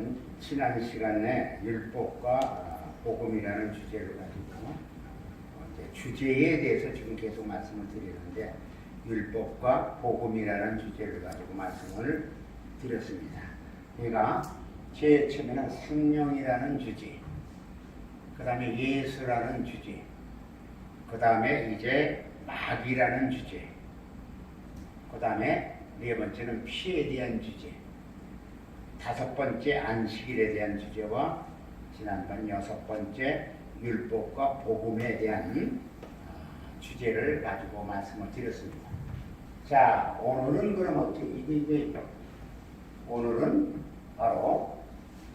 우리는 지난 시간에 율법과 복음이라는 주제를 가지고 주제에 대해서 지금 계속 말씀을 드리는데 율법과 복음이라는 주제를 가지고 말씀을 드렸습니다. 그러니까 제일 처음에는 생명이라는 주제, 그 다음에 예수라는 주제, 그 다음에 이제 마귀라는 주제, 그 다음에 네 번째는 피에 대한 주제, 다섯 번째 안식일에 대한 주제와 지난번 여섯 번째 율법과 복음에 대한 주제를 가지고 말씀을 드렸습니다. 자, 오늘은 그럼 어떻게 이게 오늘은 바로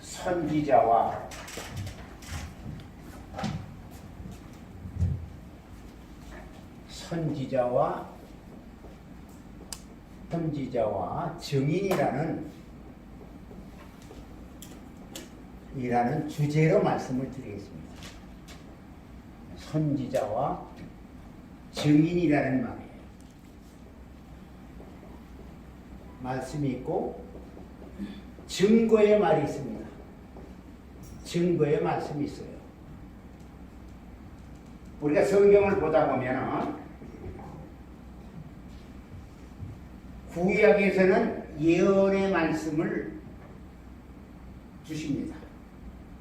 선지자와 증인이라는 주제로 말씀을 드리겠습니다. 선지자와 증인이라는 말이에요. 말씀이 있고 증거의 말이 있습니다. 증거의 말씀이 있어요. 우리가 성경을 보다 보면 구약에서는 예언의 말씀을 주십니다.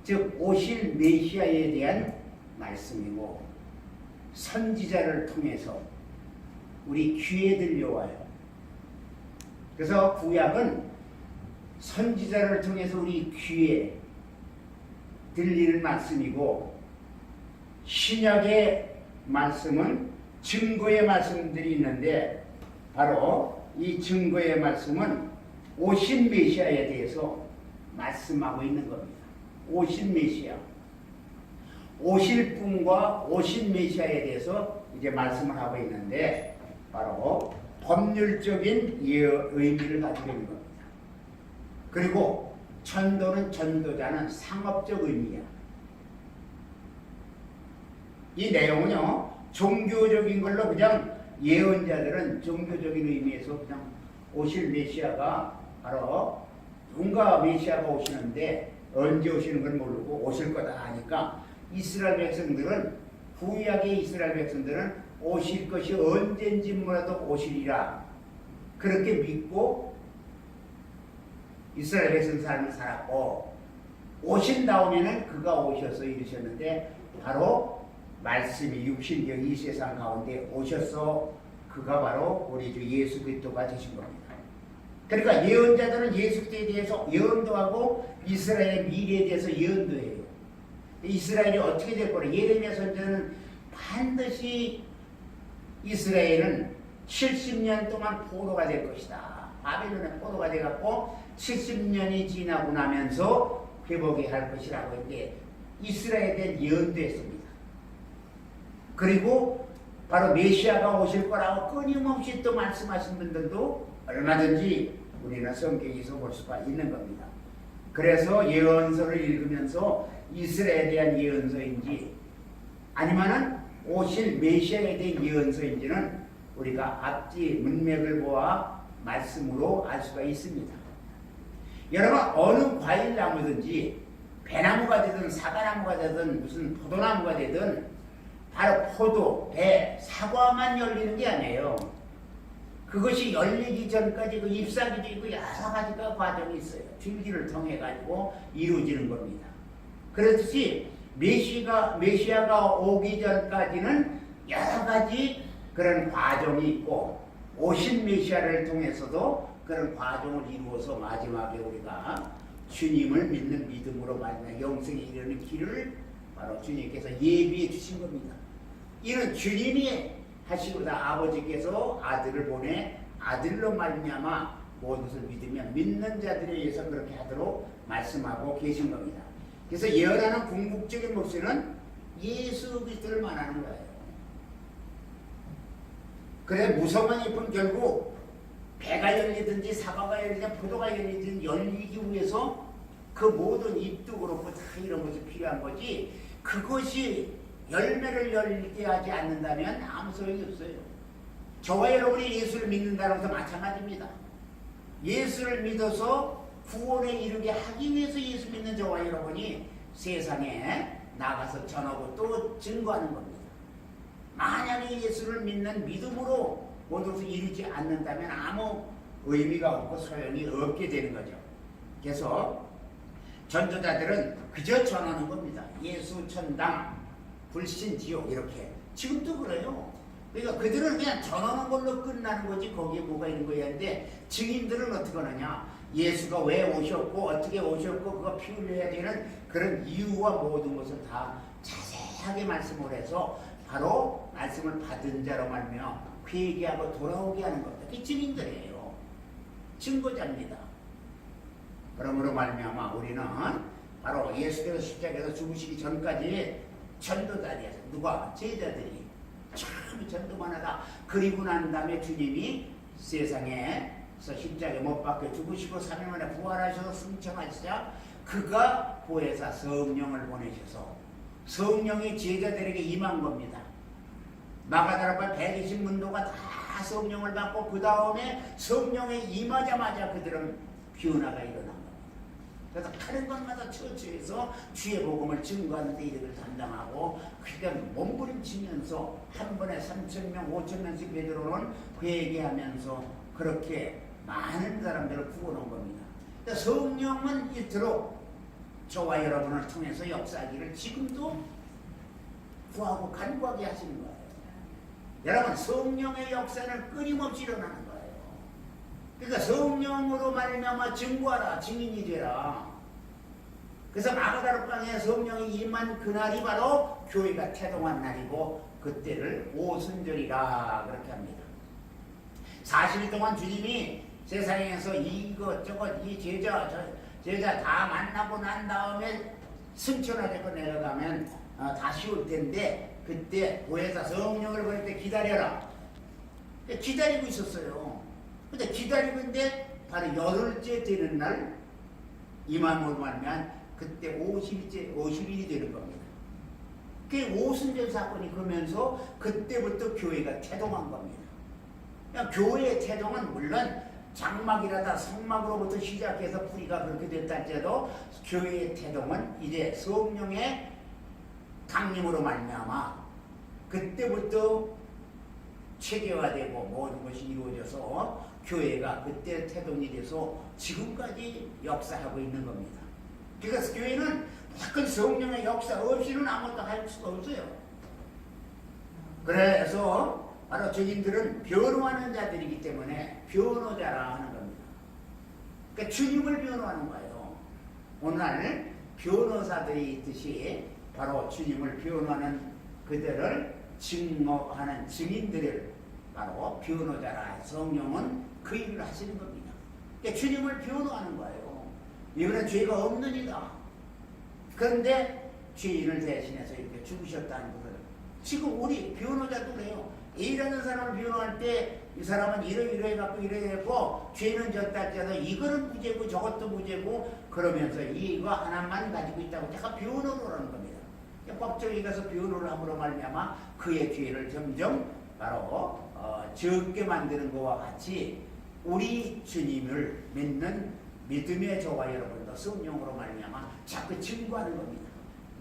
즉 오실 메시아에 대한 말씀이고 선지자를 통해서 우리 귀에 들려와요. 그래서 구약은 선지자를 통해서 우리 귀에 들리는 말씀이고 신약의 말씀은 증거의 말씀들이 있는데 바로 이 증거의 말씀은 오신 메시아에 대해서 말씀하고 있는 겁니다. 오신 메시아, 오실 분과 오신 메시아에 대해서 이제 말씀을 하고 있는데 바로 법률적인 의미를 가지고 있는 겁니다. 그리고 전도는 전도자는 상업적 의미야. 이 내용은요 종교적인 걸로 그냥 예언자들은 종교적인 의미에서 그냥 오실 메시아가 바로 누군가 메시아가 오시는데 언제 오시는 걸 모르고 오실 거다 하니까 이스라엘 백성들은 구약의 이스라엘 백성들은 오실 것이 언젠지 몰라도 오시리라 그렇게 믿고 이스라엘 백성 삶을 살았고 오신 다음에는 그가 오셔서 이르셨는데 바로 말씀이 육신적 이 세상 가운데 오셔서 그가 바로 우리 주 예수 그리스도가 되신 겁니다. 그러니까 예언자들은 예수 그리스도에 대해서 예언도 하고 이스라엘의 미래에 대해서 예언도 해요. 이스라엘이 어떻게 될 거라. 예레미야 선지자는 반드시 이스라엘은 70년 동안 포로가 될 것이다. 바벨론의 포로가 돼갖고 70년이 지나고 나면서 회복이 할 것이라고 했는데 이스라엘에 대한 예언도 했습니다. 그리고 바로 메시아가 오실 거라고 끊임없이 또 말씀하신 분들도 얼마든지 우리는 성경에서 볼 수가 있는 겁니다. 그래서 예언서를 읽으면서 이스라엘에 대한 예언서인지 아니면은 오실 메시아에 대한 예언서인지는 우리가 앞뒤 문맥을 보아 말씀으로 알 수가 있습니다. 여러분 어느 과일나무든지 배나무가 되든 사과나무가 되든 무슨 포도나무가 되든 바로 포도, 배, 사과만 열리는 게 아니에요. 그것이 열리기 전까지 그 잎사귀도 있고 여러 가지가 과정이 있어요. 줄기를 통해 가지고 이루어지는 겁니다. 그렇듯이 메시아가 오기 전까지는 여러 가지 그런 과정이 있고 오신 메시아를 통해서도 그런 과정을 이루어서 마지막에 우리가 주님을 믿는 믿음으로 말미암아 영생에 이르는 길을 바로 주님께서 예비해 주신 겁니다. 이는 주님이 하시고다 아버지께서 아들을 보내 아들로 말미암아 모든 것을 믿으면 믿는 자들에 의해서 그렇게 하도록 말씀하고 계신 겁니다. 그래서 예언하는 궁극적인 목표는 예수 그리스도를 말하는 거예요. 그래 무성한 잎은 결국 배가 열리든지 사과가 열리든지 포도가 열리든지 열리기 위해서 그 모든 잎도 그렇고 다 이런 것이 필요한 거지 그것이 열매를 열게 하지 않는다면 아무 소용이 없어요. 저와 여러분이 예수를 믿는다는 것도 마찬가지입니다. 예수를 믿어서 구원에 이르게 하기 위해서 예수 믿는 저와 여러분이 세상에 나가서 전하고 또 증거하는 겁니다. 만약에 예수를 믿는 믿음으로 모두 이루지 않는다면 아무 의미가 없고 소용이 없게 되는 거죠. 그래서 전도자들은 그저 전하는 겁니다. 예수 천당, 불신 지옥 이렇게. 지금도 그래요. 그러니까 그들은 그냥 전하는 걸로 끝나는 거지 거기에 뭐가 있는 거야. 근데 증인들은 어떻게 하느냐. 예수가 왜 오셨고 어떻게 오셨고 그거 피 흘려야 되는 그런 이유와 모든 것을 다 자세하게 말씀을 해서 바로 말씀을 받은 자로 말며 회개하고 돌아오게 하는 겁니다. 그게 증인들이에요. 증거자입니다. 그러므로 말미암아 우리는 바로 예수께서 십자가에서 죽으시기 전까지 전도자리에서 누가? 제자들이 참 전도만 하다 그리고 난 다음에 주님이 세상에서 십자가에 못 박혀 죽으시고 3일 만에 부활하셔서 승천하시자 그가 보혜사 성령을 보내셔서 성령이 제자들에게 임한 겁니다. 마가다락과 120문도가 다 성령을 받고 그 다음에 성령에 임하자마자 그들은 변화가 일어난 겁니다. 그래서 가는 곳마다 처처에서 주의 복음을 증거하는 데 일을 담당하고 그러니까 몸부림치면서 한 번에 3,000명, 5,000명씩 베드로는 회개하면서 그렇게 많은 사람들을 구원한 겁니다. 그러니까 성령은 이토록 저와 여러분을 통해서 역사하기를 지금도 구하고 간구하게 하시는 거예요. 여러분 성령의 역사는 끊임없이 일어나는 거예요. 그러니까 성령으로 말미암아 증거하라, 증인이 되라. 그래서 마가다락방에 성령이 임한 그날이 바로 교회가 태동한 날이고 그때를 오순절이라 그렇게 합니다. 40일 동안 주님이 세상에서 이것저것 이 제자 다 만나고 난 다음에 승천하자고 내려가면 다시 올 텐데 그때 보혜사 성령을 보낼 때 기다려라. 기다리고 있었어요. 근데 기다리고 있는데 바로 열흘째 되는 날 임함으로 말면 그때 50일이 되는 겁니다. 그게 오순절 사건이 그러면서 그때부터 교회가 태동한 겁니다. 그냥 교회의 태동은 물론 장막이라다 성막으로부터 시작해서 뿌리가 그렇게 됐다 할지라도 교회의 태동은 이제 성령의 강림으로 말미암아 그때부터 체계화되고 모든 것이 이루어져서 교회가 그때 태동이 돼서 지금까지 역사하고 있는 겁니다. 그래서 교회는 무조건 성령의 역사 없이는 아무것도 할 수가 없어요. 그래서 바로 증인들은 변호하는 자들이기 때문에 변호자라 하는 겁니다. 그러니까 주님을 변호하는 거예요. 오늘 변호사들이 있듯이 바로 주님을 변호하는 그들을 증거하는 증인들을 바로 변호자라 성령은 그 일을 하시는 겁니다. 그러니까 주님을 변호하는 거예요. 이거는 죄가 없는 이다. 그런데 죄인을 대신해서 이렇게 죽으셨다는 것을 지금 우리 변호자도 그래요. A라는 사람을 변호할 때 이 사람은 이러이러해갖고 이러해갖고 죄는 졌다 할지라도 이거는 무죄고 저것도 무죄고 그러면서 이거 하나만 가지고 있다고 제가 변호를 하는 겁니다. 법정에 가서 변호를 함으로 말미암아 그의 죄를 점점 바로 적게 만드는 것과 같이 우리 주님을 믿는 믿음의 저와 여러분도 성령으로 말미암아 자꾸 증거하는 겁니다.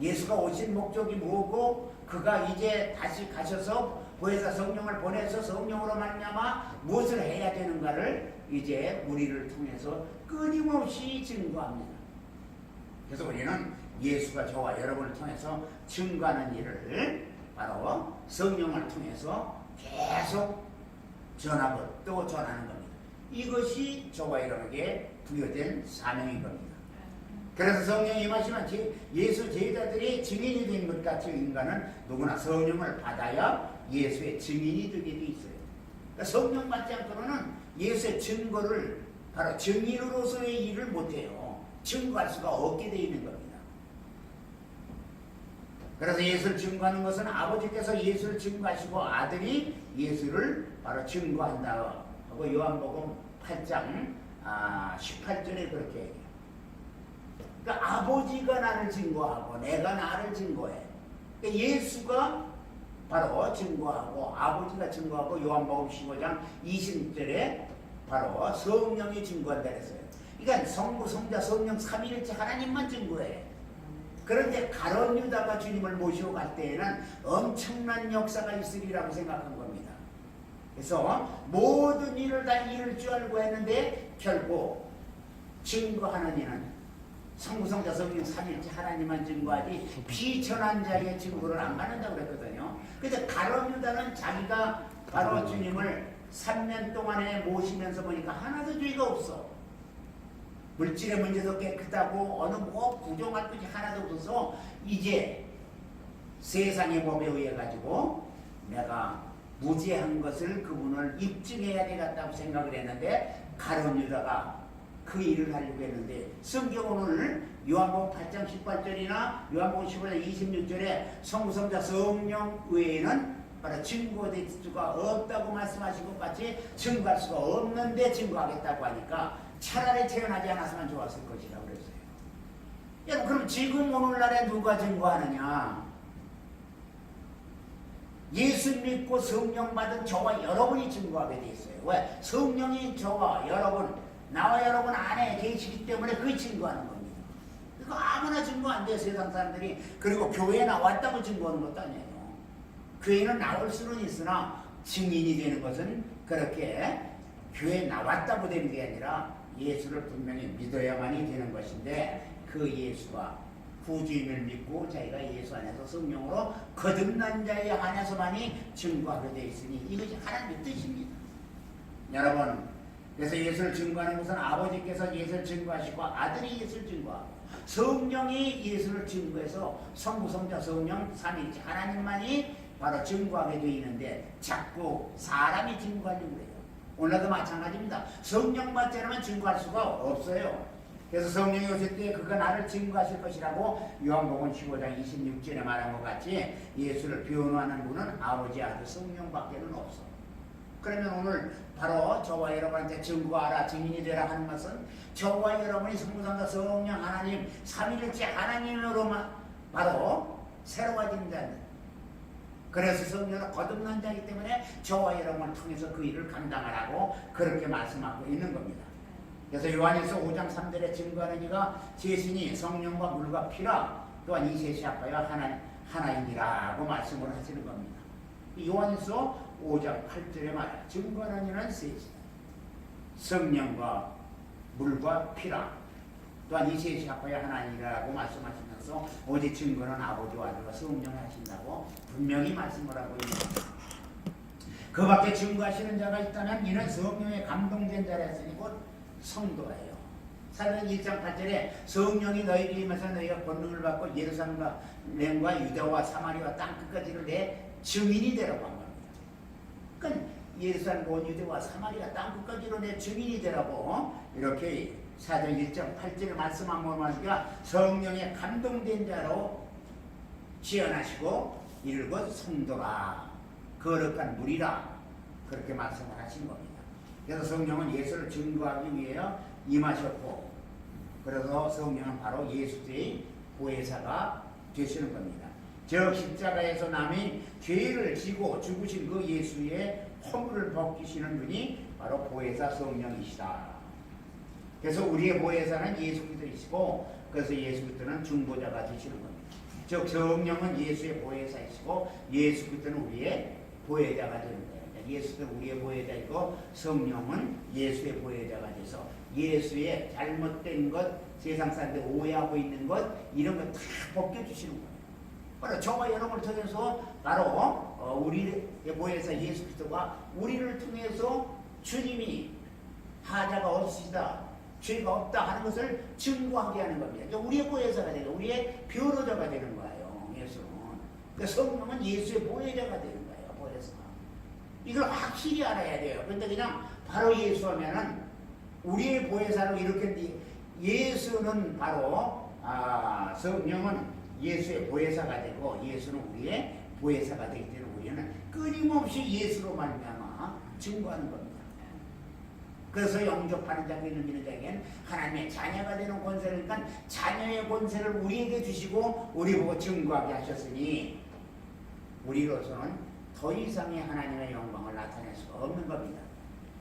예수가 오신 목적이 뭐고 그가 이제 다시 가셔서 보혜사 성령을 보내서 성령으로 말미암아 무엇을 해야 되는가를 이제 우리를 통해서 끊임없이 증거합니다. 그래서 우리는 예수가 저와 여러분을 통해서 증거하는 일을 바로 성령을 통해서 계속 전하고 또 전하는 겁니다. 이것이 저와 여러분에게 부여된 사명인 겁니다. 그래서 성령이 임하시면 예수 제자들이 증인이 된 것 같이 인간은 누구나 성령을 받아야 예수의 증인이 되게 돼 있어요. 그러니까 성령 받지 않고는 예수의 증거를 바로 증인으로서의 일을 못해요. 증거할 수가 없게 되어 있는 겁니다. 그래서 예수를 증거하는 것은 아버지께서 예수를 증거하시고 아들이 예수를 바로 증거한다 하고 요한복음 8장 18절에 그렇게 얘기해요. 그러니까 아버지가 나를 증거하고 내가 나를 증거해. 그러니까 예수가 바로 증거하고 아버지가 증거하고 요한복음 15장 20절에 바로 성령이 증거한다 그랬어요. 그러니까 성부, 성자, 성령 삼위일체 하나님만 증거해. 그런데 가룟 유다가 주님을 모시고 갈 때에는 엄청난 역사가 있으리라고 생각한 겁니다. 그래서 모든 일을 다 이룰 줄 알고 했는데 결국 증거하는 이는 성부, 성자, 성령 삼위일체 하나님만 증거하지 비천한 자의 증거를 안 받는다고 그랬거든요. 그래서 가룟 유다는 자기가 바로 주님을 3년 동안에 모시면서 보니까 하나도 죄가 없어. 물질의 문제도 깨끗하고 어느 뭐 부정할 것이 하나도 없어서 이제 세상의 법에 의해 가지고 내가 무죄한 것을 그분을 입증해야 되겠다고 생각을 했는데 가룟 유다가 그 일을 하려고 했는데 성경은 오늘 요한복음 8장 18절이나 요한복음 15장 26절에 성부, 성자, 성령 외에는 바로 증거될 수가 없다고 말씀하신 것 같이 증거할 수가 없는데 증거하겠다고 하니까 차라리 태어나지 않았으면 좋았을 것이라고 그랬어요. 여러분 그럼 지금 오늘날에 누가 증거하느냐? 예수 믿고 성령 받은 저와 여러분이 증거하게 돼 있어요. 왜? 성령이 저와 여러분, 나와 여러분 안에 계시기 때문에 그 증거하는 겁니다. 그거 아무나 증거 안 돼요, 세상 사람들이. 그리고 교회에 나왔다고 증거하는 것도 아니에요. 교회는 나올 수는 있으나 증인이 되는 것은 그렇게 교회에 나왔다고 되는 게 아니라 예수를 분명히 믿어야만이 되는 것인데 그 예수가 구주임을 믿고 자기가 예수 안에서 성령으로 거듭난 자에 한해서만이 증거하게 되어 있으니 이것이 하나님의 뜻입니다. 여러분 그래서 예수를 증거하는 것은 아버지께서 예수를 증거하시고 아들이 예수를 증거하고 성령이 예수를 증거해서 성부, 성자, 성령, 삼위일체 하나님만이 바로 증거하게 되어 있는데 자꾸 사람이 증거하려고 해요. 오늘도 마찬가지입니다. 성령 받지 않으면 증거할 수가 없어요. 그래서 성령이 오실 때 그가 나를 증거하실 것이라고 요한복음 15장 26절에 말한 것 같이 예수를 변호하는 분은 아버지, 아들, 성령밖에는 없어. 그러면 오늘 바로 저와 여러분한테 증거하라, 증인이 되라 하는 것은 저와 여러분이 성부, 성자, 성령 하나님 삼위일체 하나님으로만 바로 새로워진다는, 그래서 성령은 거듭난 자이기 때문에 저와 여러분을 통해서 그 일을 감당하라고 그렇게 말씀하고 있는 겁니다. 그래서 요한일서 5장 3절에 증거하는 이가 셋이니 성령과 물과 피라 또한 이 셋이 합하여 하나이니라고 말씀을 하시는 겁니다. 요한일서 5장 8절에 말해 증거하는 이는 셋이다. 성령과 물과 피라 또한 이 셋이 합하여 하나이니라고 말씀하시면서 오직 증거는 아버지와 아들과 성령을 하신다고 분명히 말씀을 하고 있습니다. 그 밖에 증거하시는 자가 있다면 이는 성령에 감동된 자라 했으니 곧 성도예요. 사도행 1장 8절에 성령이 너희에게 임해서 너희가 권능을 받고 예루살렘과 유다와 사마리아 땅 끝까지를 내 증인이 되라고 한 겁니다. 그러니까 예루살렘 온 유다와 사마리아 땅 끝까지로 내 증인이 되라고 이렇게 사도행 1장 8절에 말씀한 것만이니까 성령에 감동된 자로 지어나시고 이를 곧 성도라 거룩한 무리라 그렇게 말씀을 하신 겁니다. 그래서 성령은 예수를 증거하기 위해 임하셨고 그래서 성령은 바로 예수의 보혜사가 되시는 겁니다. 즉 십자가에서 남이 죄를 지고 죽으신 그 예수의 허물을 벗기시는 분이 바로 보혜사 성령이시다. 그래서 우리의 보혜사는 예수 그리스도이시고 그래서 예수 그리스도는 중보자가 되시는 겁니다. 즉 성령은 예수의 보혜사이시고 예수 그리스도는 우리의 보혜자가 되는 거예요. 예수는 우리의 보혜자이고 성령은 예수의 보혜자가 돼서 예수의 잘못된 것, 세상 사람들 오해하고 있는 것 이런 거 다 벗겨주시는 거예요. 바로 저와 여러분을 통해서 바로 우리의 보혜사 예수 그리스도가 우리를 통해서 주님이 하자가 없으시다, 죄가 없다 하는 것을 증거하게 하는 겁니다. 그러니까 우리의 보혜사가 되고 우리의 변호자가 되는 거예요. 예수는. 그러니까 성령은 예수의 보혜자가 되는 거예요. 보혜사가. 이걸 확실히 알아야 돼요. 근데 그냥 바로 예수 하면은 우리의 보혜사로 이렇게 예수는 바로 성령은 예수의 보혜사가 되고 예수는 우리의 보혜사가 되기 때문에 우리는 끊임없이 예수로 말미암아 증거하는 겁니다. 그래서 영접하는 자가 있는 믿는 자에게는 하나님의 자녀가 되는 권세를, 그러니까 자녀의 권세를 우리에게 주시고 우리 보고 증거하게 하셨으니 우리로서는 더 이상의 하나님의 영광을 나타낼 수가 없는 겁니다.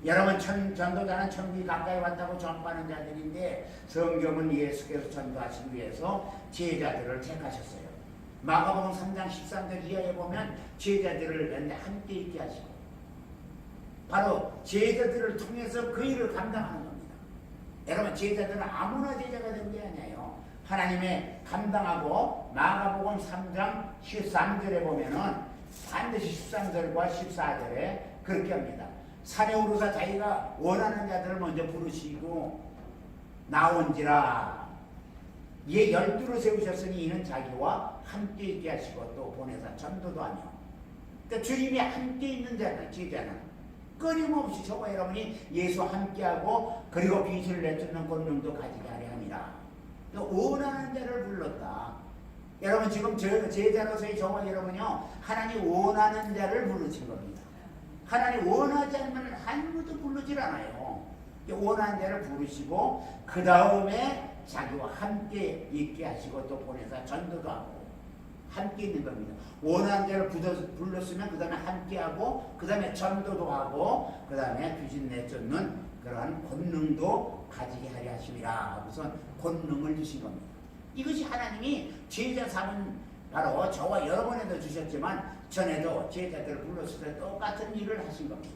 여러분 전도자는 천국이 가까이 왔다고 전파하는 자들인데 성경은 예수께서 전도하시기 위해서 제자들을 택하셨어요. 마가복음 3장 13절 이하에 보면 제자들을 함께 있게 하시고 바로 제자들을 통해서 그 일을 감당하는 겁니다. 여러분 제자들은 아무나 제자가 된 게 아니에요. 하나님의 감당하고 마가복음 3장 13절에 보면은 반드시 13절과 14절에 그렇게 합니다. 산에 오르사 자기가 원하는 자들을 먼저 부르시고 나온지라 이에 12를 세우셨으니 이는 자기와 함께 있게 하시고 또 보내사 전도도 하며. 그러니까 주님이 함께 있는 자는 제자는 끊임없이 저와 여러분이 예수와 함께하고 그리고 귀신을 내쫓는 권능도 가지게 하려 함이라. 원하는 자를 불렀다. 여러분 지금 제자로서의 저와 여러분이요 하나님 원하는 자를 부르신 겁니다. 하나님 원하지 않으면 아무도 부르질 않아요. 원하는 자를 부르시고 그 다음에 자기와 함께 있게 하시고 또 보내서 전도도 하고 함께 있는 겁니다. 원하는 자를 불렀으면 그 다음에 함께 하고 그 다음에 전도도 하고 그 다음에 귀신 내쫓는 그러한 권능도 가지게 하려 하심이라. 우선 권능을 주신 겁니다. 이것이 하나님이 제자 삼은 바로 저와 여러분에도 주셨지만 전에도 제자들을 불렀을 때 똑같은 일을 하신 겁니다.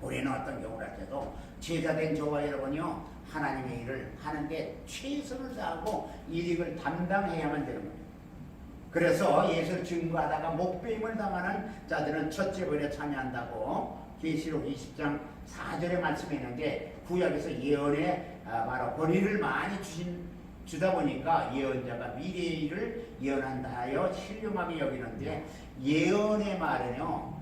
우리는 어떤 경우를 할 때도 제자된 저와 여러분이요 하나님의 일을 하는데 최선을 다하고 일익을 담당해야만 되는 겁니다. 그래서 예수를 증거하다가 목배임을 당하는 자들은 첫째 벌에 참여한다고 계시록 20장 4절에 말씀해 있는데 구약에서 예언에 바로 권위를 많이 주다 보니까 예언자가 미래의 일을 예언한다 하여 신령하게 여기는데 예언의 말은요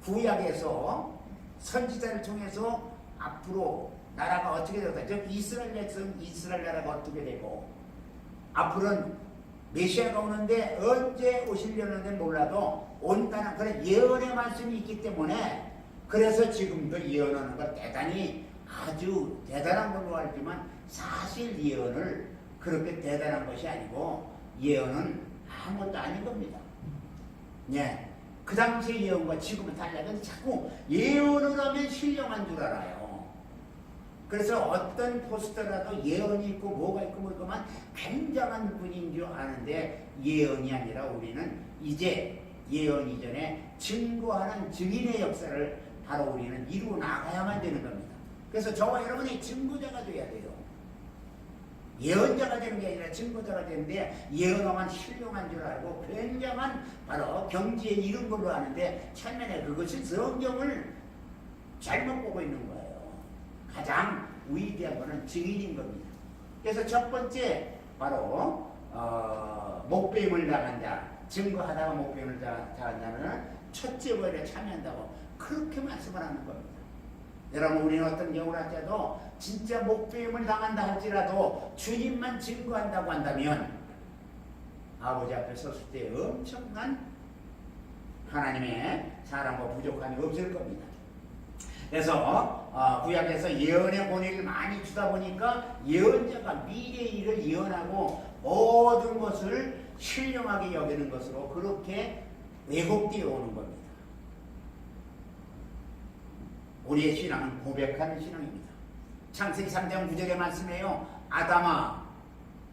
구약에서 선지자를 통해서 앞으로 나라가 어떻게 될까, 즉 이스라엘 백성 이스라엘 나라가 어떻게 되고 앞으로는 메시아가 오는데 언제 오시려는지 몰라도 온다는 그런 예언의 말씀이 있기 때문에 그래서 지금도 예언하는 건 대단히 아주 대단한 걸로 알지만 사실 예언을 그렇게 대단한 것이 아니고 예언은 아무것도 아닌 겁니다. 예. 그 당시의 예언과 지금은 달라요. 자꾸 예언을 하면 신령한 줄 알아요. 그래서 어떤 포스터라도 예언이 있고 뭐가 있고 뭐 있고만 굉장한 분인 줄 아는데 예언이 아니라 우리는 이제 예언 이전에 증거하는 증인의 역사를 바로 우리는 이루어 나가야만 되는 겁니다. 그래서 저와 여러분이 증거자가 돼야 돼요. 예언자가 되는 게 아니라 증거자가 되는데 예언하면 신령한 줄 알고 굉장한 바로 경지에 이른 걸로 아는데 처음에 그것은 성경을 잘못 보고 있는 거예요. 가장 위대한 것은 증인인 겁니다. 그래서 첫 번째 바로 목배임을 당한 자, 증거하다가 목배임을 당한 자는 첫째 벌에 참여한다고 그렇게 말씀을 하는 겁니다. 여러분 우리는 어떤 경우를 할지라도 진짜 목배임을 당한다 할지라도 주님만 증거한다고 한다면 아버지 앞에 섰을 때 엄청난 하나님의 사랑과 부족함이 없을 겁니다. 그래서 구약에서 예언의 권위를 많이 주다 보니까 예언자가 미래의 일을 예언하고 모든 것을 신령하게 여기는 것으로 그렇게 왜곡되어 오는 겁니다. 우리의 신앙은 고백하는 신앙입니다. 창세기 3장 9절의 말씀이에요. 아담아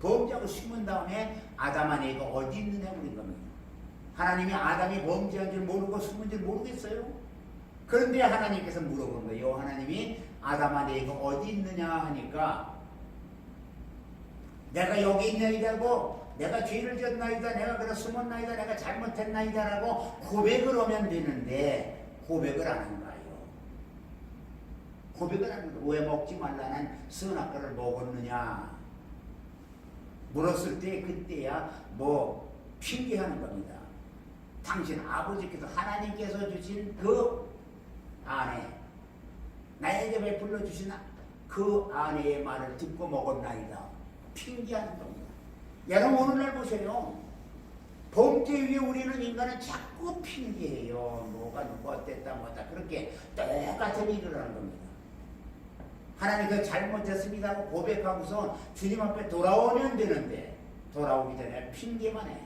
범죄하고 숨은 다음에 아담아 네가 어디 있느냐 물은 겁니다. 하나님이 아담이 범죄한 줄 모르고 숨은 줄 모르겠어요? 그런데 하나님께서 물어본 거예요. 하나님이 아담아 네가 어디 있느냐 하니까 내가 여기 있나이다고 내가 죄를 지었나이다 내가 그래 숨었나이다 내가 잘못했나이다 라고 고백을 하면 되는데 고백을 안 한 거예요. 고백을 안 하는 거예요. 왜 먹지 말라는 선악과를 먹었느냐 물었을 때 그때야 뭐 핑계하는 겁니다. 당신 아버지께서 하나님께서 주신 그 아내 나에게 베풀러 주신 그 아내의 말을 듣고 먹었나이다 핑계하는 겁니다. 여러분 오늘날 보세요. 범죄 위에 우리는 인간은 자꾸 핑계해요. 뭐가 누가 어땠다 뭐다 그렇게 똑같은 일을 하는 겁니다. 하나님 그 잘못했습니다 하고 고백하고서 주님 앞에 돌아오면 되는데 돌아오기 전에 핑계만 해.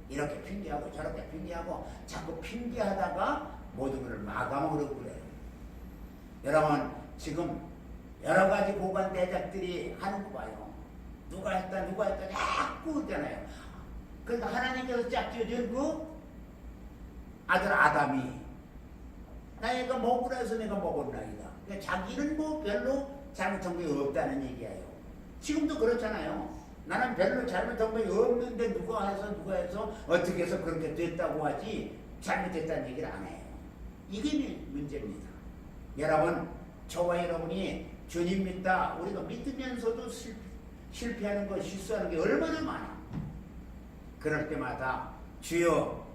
이렇게 핑계하고 저렇게 핑계하고 자꾸 핑계하다가 모든 것을 마감하려고 그래요. 여러분 지금 여러 가지 고관 대작들이 하는 거 봐요. 누가 했다 자꾸 있잖아요. 그러니까 하나님께서 짝지어준 그 아들 아담이 내가 먹으라 해서 내가 먹었나이다. 그러니까 자기는 뭐 별로 잘못한 게 없다는 얘기예요. 지금도 그렇잖아요. 나는 별로 잘못한 게 없는데 누가 해서 어떻게 해서 그렇게 됐다고 하지 잘못했다는 얘기를 안 해요. 이게 문제입니다. 여러분, 저와 여러분이 주님 믿다 우리가 믿으면서도 실패하는 거 실수하는 게 얼마나 많아. 그럴 때마다 주여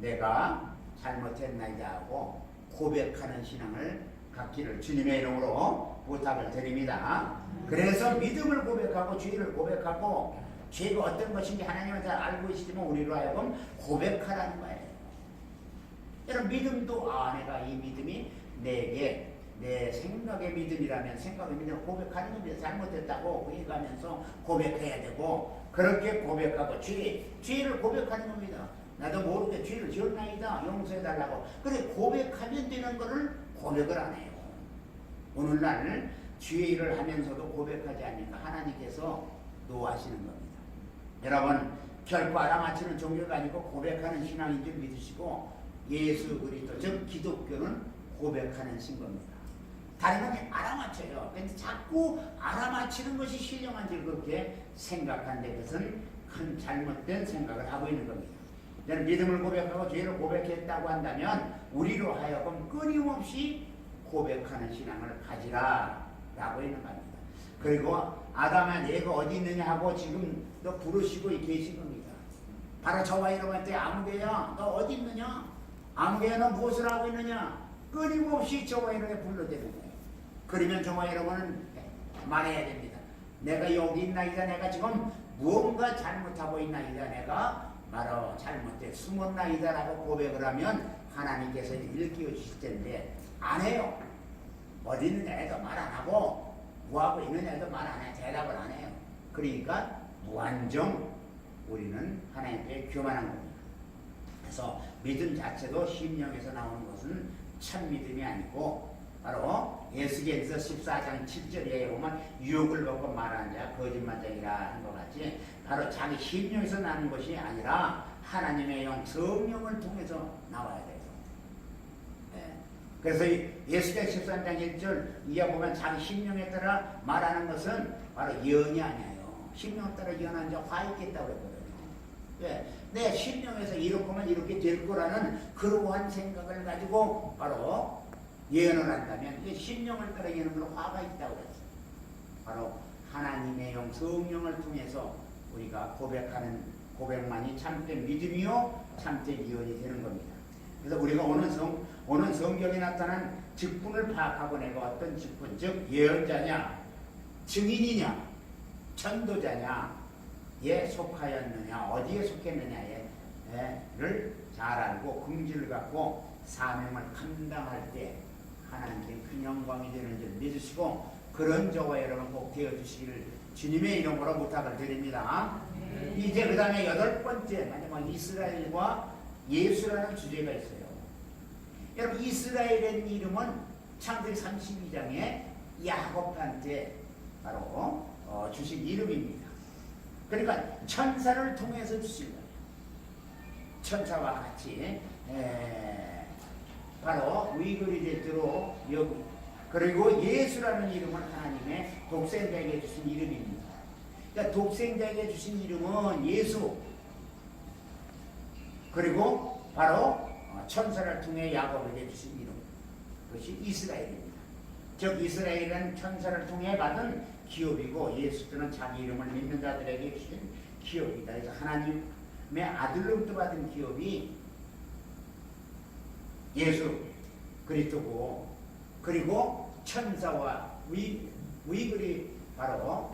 내가 잘못했나이다 하고 고백하는 신앙을 갖기를 주님의 이름으로 부탁을 드립니다. 그래서 믿음을 고백하고 죄를 고백하고 죄가 어떤 것인지 하나님은 잘 알고 계시지만 우리로 하여금 고백하라는 거예요. 여러분 믿음도 내가 이 믿음이 내게 내 생각의 믿음이라면 생각의 믿음을 고백하는 겁니다. 잘못했다고 얘기하면서 고백해야 되고 그렇게 고백하고 죄를 고백하는 겁니다. 나도 모르게 죄를 지었나이다 용서해달라고 그래 고백하면 되는 거를 고백을 안 해요. 오늘날 죄를 하면서도 고백하지 않으니까 하나님께서 노하시는 겁니다. 여러분 결코 알아맞히는 종교가 아니고 고백하는 신앙인 줄 믿으시고 예수 그리스도 즉 기독교는 고백하는 신겁니다. 다른 건 알아맞혀요. 근데 자꾸 알아맞히는 것이 신령한 줄 그렇게 생각하는데 그것은 큰 잘못된 생각을 하고 있는 겁니다. 저는 믿음을 고백하고 죄를 고백했다고 한다면 우리로 하여금 끊임없이 고백하는 신앙을 가지라 라고 있는 겁니다. 그리고 아담아 내가 어디 있느냐 하고 지금 너 부르시고 계신 겁니다. 바로 저와 여러분한테 아무개야 너 어디 있느냐? 아무개야 너 무엇을 하고 있느냐? 끊임없이 저와 여러분에 불러대는 거예요. 그러면 저와 여러분은 말해야 됩니다. 내가 여기 있나이다. 내가 지금 무언가 잘못하고 있나이다. 내가 바로 잘못돼 숨었나이다 라고 고백을 하면 하나님께서 일깨워 주실 텐데 안 해요. 어디 있느냐 해도 말 안 하고 뭐하고 있느냐 해도 말 안 해요. 대답을 안 해요. 그러니까 무한정 우리는 하나님께 교만한 겁니다. 그래서 믿음 자체도 심령에서 나오는 것은 참 믿음이 아니고 바로 에스겔서 14장 7절에 보면 유혹을 받고 말하는 자 거짓말쟁이라 하는 것 같이 바로 자기 심령에서 나는 것이 아니라 하나님의 영 성령을 통해서 나와야 돼요. 네. 그래서 에스겔 13장 1절 이하 보면 자기 심령에 따라 말하는 것은 바로 예언이 아니에요. 심령에 따라 예언한 자 화 있겠다고 했거든요. 네. 내 심령에서 이렇게 하면 이렇게 될 거라는 그러한 생각을 가지고 바로 예언을 한다면 심령을 따라 예언으로 화가 있다고 했어요. 바로 하나님의 영 성령을 통해서 우리가 고백하는 고백만이 참된 믿음이요 참된 예언이 되는 겁니다. 그래서 우리가 오는 성경에 나타난 직분을 파악하고 내가 어떤 직분 즉 예언자냐 증인이냐 전도자냐 에 속하였느냐 어디에 속했느냐를 잘 알고 긍지를 갖고 사명을 감당할 때 하나님께 큰 영광이 되는 줄 믿으시고 그런 저와 여러분 꼭 되어주시기를 주님의 이름으로 부탁을 드립니다. 이제 그 다음에 8번째 마지막 이스라엘과 예수라는 주제가 있어요. 여러분 이스라엘의 이름은 창세기 32장에 야곱한테 바로 주신 이름입니다. 그러니까 천사를 통해서 주신 거예요. 천사와 같이 바로 위글이 될대로 여기 그리고 예수라는 이름은 하나님의 독생자에게 주신 이름입니다. 그러니까 독생자에게 주신 이름은 예수 그리고 바로 천사를 통해 야곱에게 주신 이름 그것이 이스라엘입니다. 즉 이스라엘은 천사를 통해 받은 기업이고 예수는 자기 이름을 믿는 자들에게 주신 기업이다. 그래서 하나님의 아들로부터 받은 기업이 예수 그리스도고 그리고 천사와 위글이 바로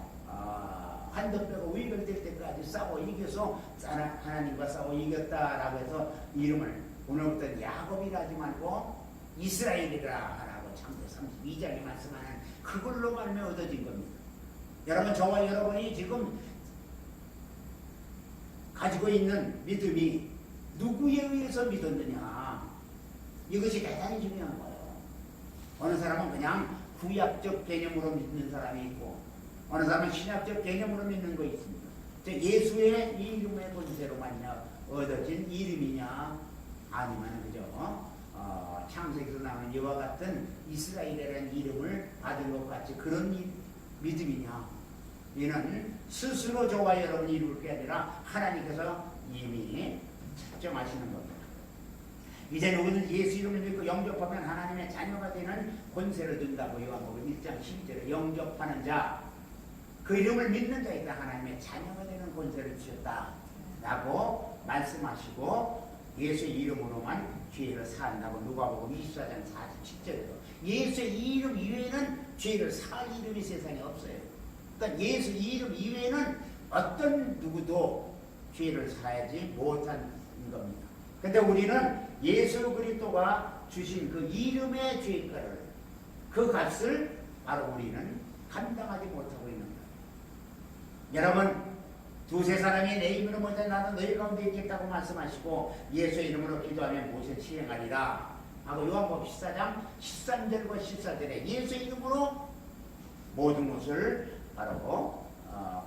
한도 빼고 위글 될 때까지 싸워 이겨서 하나님과 싸워 이겼다라고 해서 이름을 오늘부터 야곱이라 하지 말고 이스라엘이라 라고 창세기 32장에 말씀하는 그걸로 말며 얻어진 겁니다. 여러분 저와 여러분이 지금 가지고 있는 믿음이 누구에 의해서 믿었느냐 이것이 대단히 중요한 거예요. 어느 사람은 그냥 구약적 개념으로 믿는 사람이 있고 어느 사람은 신약적 개념으로 믿는 거 있습니다. 예수의 이 이름의 권세로만요 얻어진 이름이냐 아니면 그죠? 창세기에서 나오는 이와 같은 이스라엘이라는 이름을 받은 것 같이 그런 믿음이냐? 이는 스스로 저와 여러분이 이룰 게 아니라 하나님께서 이미 책정하시는 겁니다. 이제 누구든 예수 이름을 믿고 영접하면 하나님의 자녀가 되는 권세를 준다고 요한복음 1장 12절에 영접하는 자, 그 이름을 믿는 자에게 하나님의 자녀가 되는 권세를 주셨다 라고 말씀하시고 예수의 이름으로만 죄를 사한다고 누가복음 24장 47절에도 예수의 이름 이외에는 죄를 살 이름이 세상에 없어요. 그러니까 예수 이름 이외에는 어떤 누구도 죄를 사야지 못하는 겁니다. 근데 우리는 예수 그리스도가 주신 그 이름의 죄가를 그 값을 바로 우리는 감당하지 못하고 있는 거예요. 여러분 두세 사람이 내 이름으로 모여 나는 너희 가운데 있겠다고 말씀하시고 예수의 이름으로 기도하면 무엇을 시행하리라 하고 요한복음 14장 13절과 14절에 예수의 이름으로 모든 것을 바로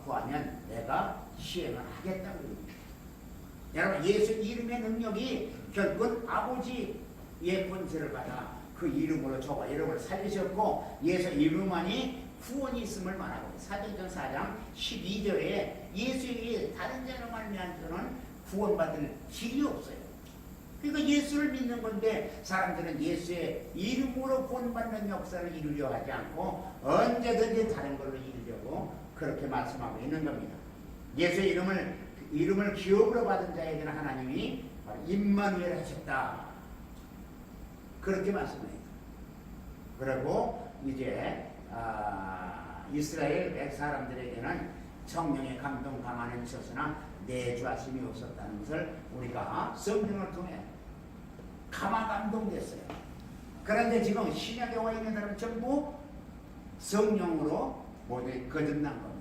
구하면 내가 시행을 하겠다고 합니다. 여러분 예수 이름의 능력이 결국은 아버지의 권세를 받아 그 이름으로 저와 여러분을 살리셨고 예수 이름만이 구원이 있음을 말하고 사도행전 4장 12절에 예수에게 다른 자로 말미암아서는 구원받을 길이 없어요. 그러니까 예수를 믿는 건데 사람들은 예수의 이름으로 구원받는 역사를 이루려 하지 않고 언제든지 다른 걸로 이루려고 그렇게 말씀하고 있는 겁니다. 예수의 이름을 기업으로 받은 자에게는 하나님이 임마누엘 하셨다. 그렇게 말씀해요. 그리고 이제 이스라엘 백 사람들에게는 성령의 감동 감안은 있었으나 내주하심이 없었다는 것을 우리가 성경을 통해 감화 감동됐어요. 그런데 지금 신약에 와 있는 사람은 전부 성령으로 모두 거듭난 겁니다.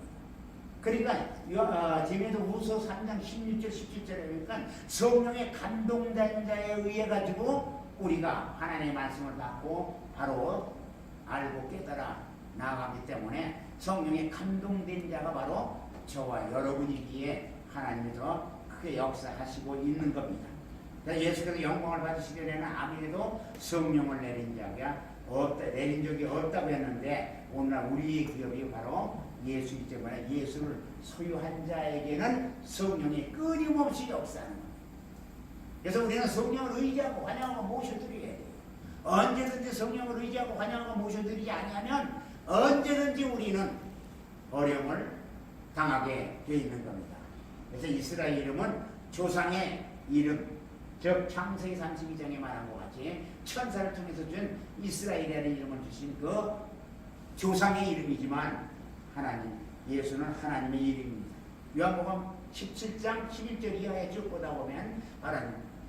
그러니까 디모데후서 3장 16절 17절에 보니까 성령의 감동된 자에 의해 가지고 우리가 하나님의 말씀을 받고 바로 알고 깨달아 나아가기 때문에 성령의 감동된 자가 바로 저와 여러분이기에 하나님께서 크게 역사하시고 있는 겁니다. 예수께서 영광을 받으시려는 아무래도 성령을 내린 적이 없다고 했는데 오늘날 우리의 기업이 바로 예수이기 때문에 예수를 소유한 자에게는 성령이 끊임없이 역사하는 겁니다. 그래서 우리는 성령을 의지하고 환영하고 모셔드려야 돼요. 언제든지 성령을 의지하고 환영하고 모셔드리지 아니하면 언제든지 우리는 어려움을 당하게 되어 있는 겁니다. 그래서 이스라엘 이름은 조상의 이름, 즉 창세기 32장에 말한 것 같이 천사를 통해서 준 이스라엘이라는 이름을 주신 그 조상의 이름이지만 예수는 하나님의 이름입니다. 요한복음 17장 11절 이하에 쭉 보다 보면 바로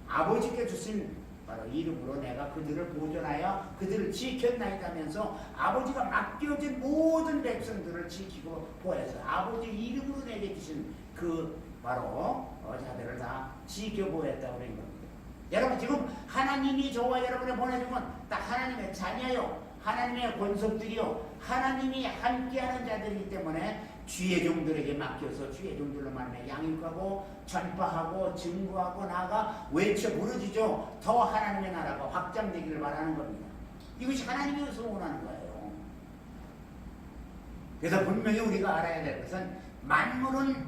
아버지께 주신 바로 이름으로 내가 그들을 보존하여 그들을 지켰나이다 하면서 아버지가 맡겨진 모든 백성들을 지키고 보호해서 아버지 이름으로 내게 주신 그 바로 자들을 다 지켜보였다고 그런 겁니다. 여러분 지금 하나님이 저와 여러분을 보내주면 다 하나님의 자녀요 하나님의 권속들이요 하나님이 함께하는 자들이기 때문에 주의 종들에게 맡겨서 주의 종들로 말하면 양육하고 전파하고 증거하고 나아가 외쳐 부르짖어 더 하나님의 나라가 확장되기를 바라는 겁니다. 이것이 하나님께서 원하는 거예요. 그래서 분명히 우리가 알아야 될 것은 만물은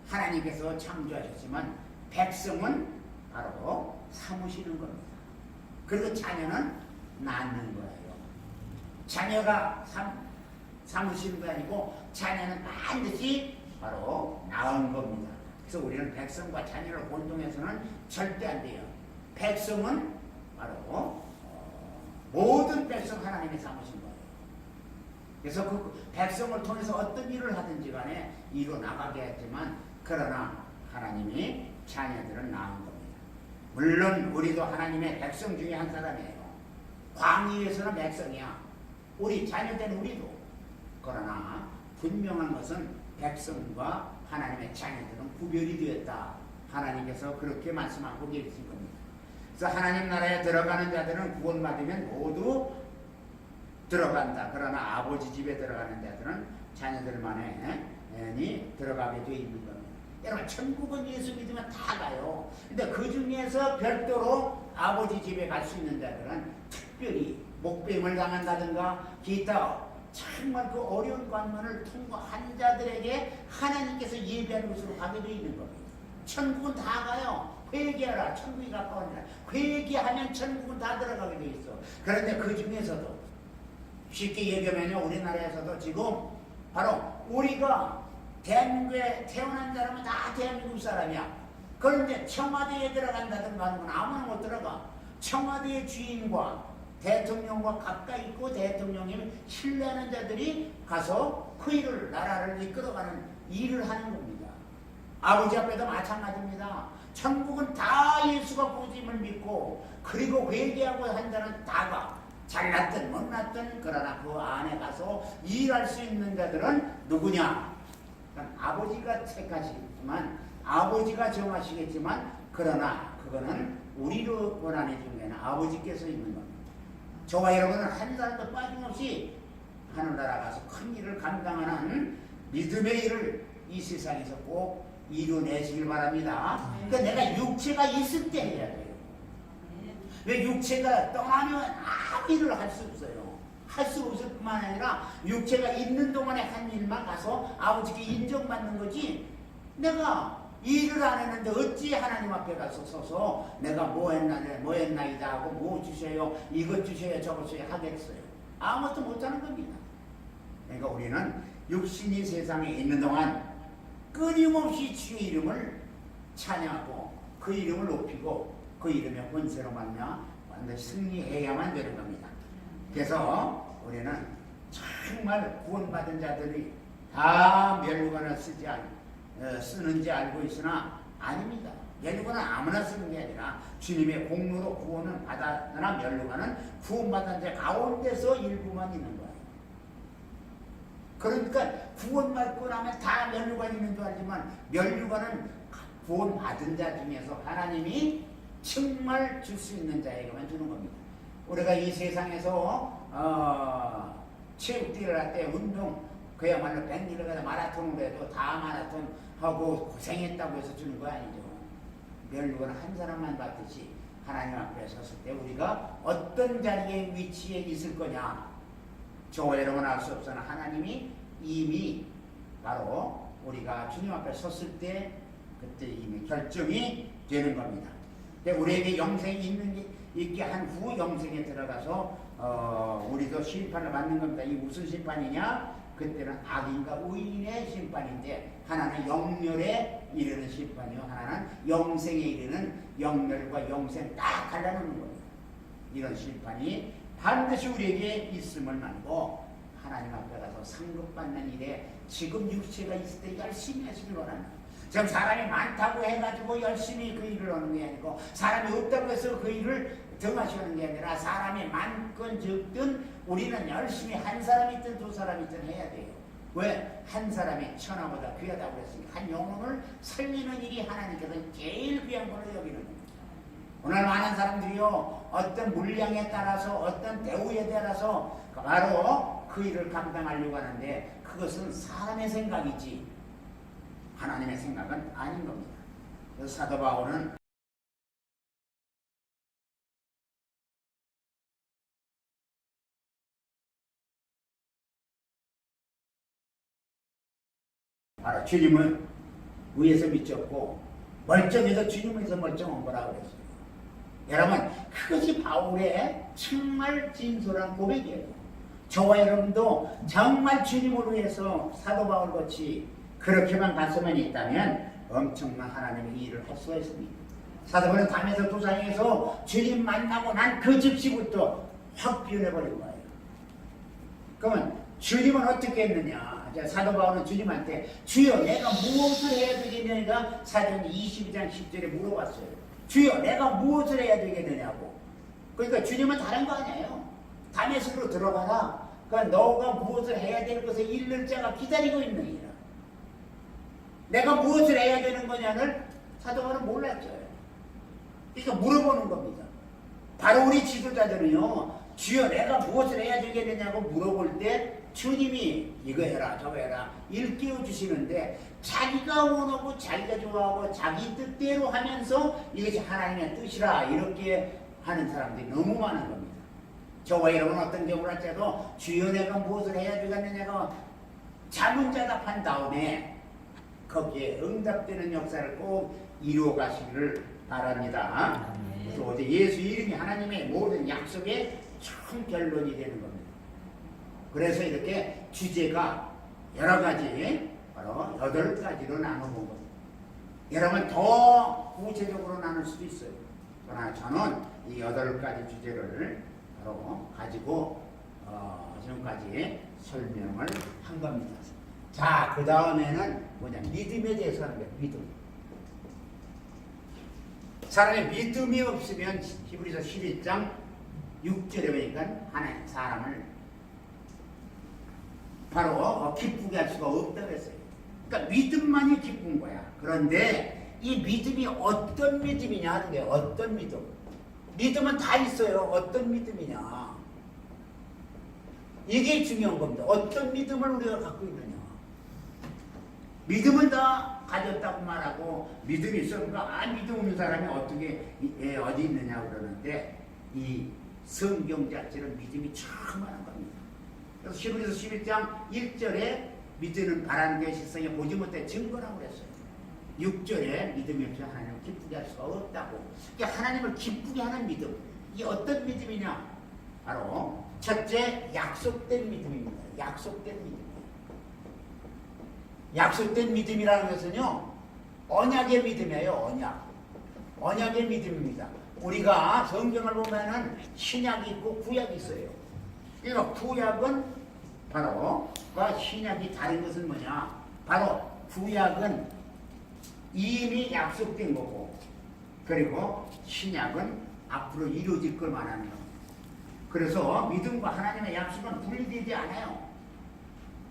하나님께서 창조하셨지만 백성은 바로 사무시는 겁니다. 그리고 자녀는 낳는 거예요. 자녀가 사무시는 거 아니고 자녀는 반드시 바로 낳은 겁니다. 그래서 우리는 백성과 자녀를 혼동해서는 절대 안 돼요. 백성은 바로 모든 백성 하나님이 삼으신 거예요. 그래서 그 백성을 통해서 어떤 일을 하든지 간에 이루 나가게 했지만 그러나 하나님이 자녀들은 낳은 겁니다. 물론 우리도 하나님의 백성 중에 한 사람이에요. 광야에서는 백성이야. 우리 자녀된 우리도. 그러나 분명한 것은 백성과 하나님의 자녀들은 구별이 되었다. 하나님께서 그렇게 말씀하고 계신 겁니다. 그래서 하나님 나라에 들어가는 자들은 구원받으면 모두 들어간다. 그러나 아버지 집에 들어가는 데들은 자녀들만이 들어가게 돼 있는 겁니다. 여러분 천국은 예수 믿으면 다 가요. 근데 그 중에서 별도로 아버지 집에 갈 수 있는 자들은 특별히 목배임을 당한다든가 기타 정말 그 어려운 관문을 통과한 자들에게 하나님께서 예배하는 곳으로 가게 돼 있는 겁니다. 천국은 다 가요. 회개하라. 천국이 가까우니라. 회개하면 천국은 다 들어가게 돼 있어. 그런데 그 중에서도 쉽게 얘기하면요, 우리나라에서도 지금 바로 우리가 대한민국에 태어난 사람은 다 대한민국 사람이야. 그런데 청와대에 들어간다든가 하는 건 아무나 못 들어가. 청와대의 주인과 대통령과 가까이 있고 대통령님을 신뢰하는 자들이 가서 그 일을, 나라를 이끌어가는 일을 하는 겁니다. 아버지 앞에도 마찬가지입니다. 천국은 다 예수가 보임을 믿고 그리고 회개하고 한 자는 다가 잘났든 못났든 그러나 그 안에 가서 일할 수 있는 자들은 누구냐? 아버지가 택하시겠지만 아버지가 정하시겠지만 그러나 그거는 우리로 권한해 준 게 아니라 아버지께서 있는 겁니다. 저와 여러분은 한 사람도 빠짐없이 하늘나라 가서 큰 일을 감당하는 믿음의 일을 이 세상에서 꼭 이루어내시길 바랍니다. 그러니까 내가 육체가 있을 때 해야 돼요. 왜 육체가 떠나면 아무 일을 할 수 없어요. 할 수 없을 뿐만 아니라 육체가 있는 동안에 한 일만 가서 아버지께 인정받는 거지, 내가 일을 안 했는데 어찌 하나님 앞에 가서 서서 내가 뭐 했나이다 하고 뭐 주셔요, 이것 주셔요, 저것 주셔요 하겠어요. 아무것도 못하는 겁니다. 그러니까 우리는 육신이 세상에 있는 동안 끊임없이 주의 이름을 찬양하고 그 이름을 높이고 그 이름의 권세로 말미암아 완전히 승리해야만 되는 겁니다. 그래서 우리는 정말 구원받은 자들이 다 멸류관을 쓰는지 알고 있으나 아닙니다. 멸류관은 아무나 쓰는 게 아니라 주님의 공로로 구원을 받았으나 멸류관은 구원받은 자 가운데서 일부만 있는 거예요. 그러니까 구원받고 나면 다 멸류관이 있는 줄 알지만 멸류관은 구원받은 자 중에서 하나님이 정말 줄 수 있는 자에게만 주는 겁니다. 우리가 이 세상에서 체육대회를 할 때 운동 그야말로 100m를 가다 마라톤을 해도 다 마라톤 하고 고생했다고 해서 주는 거 아니죠. 멸류관은 한 사람만 받듯이 하나님 앞에 섰을 때 우리가 어떤 자리에 위치에 있을 거냐, 저와 여러분 알 수 없으나 하나님이 이미 바로 우리가 주님 앞에 섰을 때 그때 이미 결정이 되는 겁니다. 우리에게 영생이 있게 한 후 영생에 들어가서 우리도 심판을 받는 겁니다. 이 무슨 심판이냐? 그때는 악인과 의인의 심판인데 하나는 영멸에 이르는 심판이요, 하나는 영생에 이르는 영멸과 영생 딱 갈라놓는 거예요. 이런 심판이 반드시 우리에게 있음을 말고 하나님 앞에 가서 상급받는 일에 지금 육체가 있을 때 열심히 하시길 바랍니다. 지금 사람이 많다고 해가지고 열심히 그 일을 하는 게 아니고 사람이 없다고 해서 그 일을 등하시는 게 아니라 사람이 많건 적든 우리는 열심히 한 사람이 있든 두 사람이 있든 해야 돼요. 왜? 한 사람이 천하보다 귀하다고 그랬으니까 한 영혼을 살리는 일이 하나님께서는 제일 귀한 걸로 여기는 겁니다. 오늘 많은 사람들이요, 어떤 물량에 따라서 어떤 대우에 따라서 바로 그 일을 감당하려고 하는데 그것은 사람의 생각이지 하나님의 생각은 아닌 겁니다. 그래서 사도 바울은 바로 주님은 위에서 미쳤고 멀쩡해서 주님에서 멀쩡한 거라고 그랬어요. 여러분, 그것이 바울의 정말 진솔한 고백이에요. 저와 여러분도 정말 주님을 위해서 사도 바울같이 그렇게만 가슴에 있다면 엄청난 하나님의 일을 할 수가 있습니다. 사도 바울은 담에서 도상에서 주님 만나고 난 그 즉시부터 확 변해버린 거예요. 그러면 주님은 어떻게 했느냐? 사도 바울은 주님한테 주여 내가 무엇을 해야 되겠느냐가 사도행 22장 10절에 물어봤어요. 주여 내가 무엇을 해야 되겠느냐고. 그러니까 주님은 다른 거 아니에요. 다메섹으로 들어가라. 그러니까 너가 무엇을 해야 될 것을 잃는 자가 기다리고 있느니라. 내가 무엇을 해야 되는 거냐를 사도 바울은 몰랐죠. 그러니까 물어보는 겁니다. 바로 우리 지도자들은요, 주여 내가 무엇을 해야 되겠느냐고 물어볼 때 주님이 이거 해라 저거 해라 일깨워 주시는데 자기가 원하고 자기가 좋아하고 자기 뜻대로 하면서 이것이 하나님의 뜻이라 이렇게 하는 사람들이 너무 많은 겁니다. 저와 여러분 어떤 경우를 할지라도 주여 내가 무엇을 해야 되겠느냐고 자문자답한 다음에 거기에 응답되는 역사를 꼭 이루어 가시기를 바랍니다. 그래서 어제 예수 이름이 하나님의 모든 약속의 참 결론이 되는 겁니다. 그래서 이렇게 주제가 여러 가지 바로 8가지로 나눠본 겁니다. 여러분 더 구체적으로 나눌 수도 있어요. 그러나 저는 이 8가지 주제를 바로 가지고 지금까지 설명을 한 겁니다. 자, 그 다음에는 뭐냐? 믿음에 대해서 하는 거예요. 믿음. 사람의 믿음이 없으면 히브리서 11장 6절에 보니까 하나님 사람을 바로 기쁘게 할 수가 없다고 했어요. 그러니까 믿음만이 기쁜 거야. 그런데 이 믿음이 어떤 믿음이냐 하는 거예요. 어떤 믿음. 믿음은 다 있어요. 어떤 믿음이냐. 이게 중요한 겁니다. 어떤 믿음을 우리가 갖고 있느냐. 믿음은 다 가졌다고 말하고 믿음이 있으니까 믿음 없는 사람이 어떻게 어디 있느냐 그러는데 이 성경 자체는 믿음이 참 많은 겁니다. 그래서 히브리서 11장 1절에 믿음은 바라는 게 실상에 보지 못해 증거라고 그랬어요. 6절에 믿음이 없이 하나님을 기쁘게 할 수가 없다고. 그러니까 하나님을 기쁘게 하는 믿음. 이게 어떤 믿음이냐? 바로 첫째 약속된 믿음입니다. 약속된 믿음. 약속된 믿음이라는 것은요 언약의 믿음이에요. 언약의 믿음입니다. 우리가 성경을 보면은 신약이 있고 구약이 있어요. 그러니까 구약은 바로 신약이 다른 것은 뭐냐? 바로 구약은 이미 약속된 거고 그리고 신약은 앞으로 이루어질 걸 말하는 겁니다. 그래서 믿음과 하나님의 약속은 분리되지 않아요.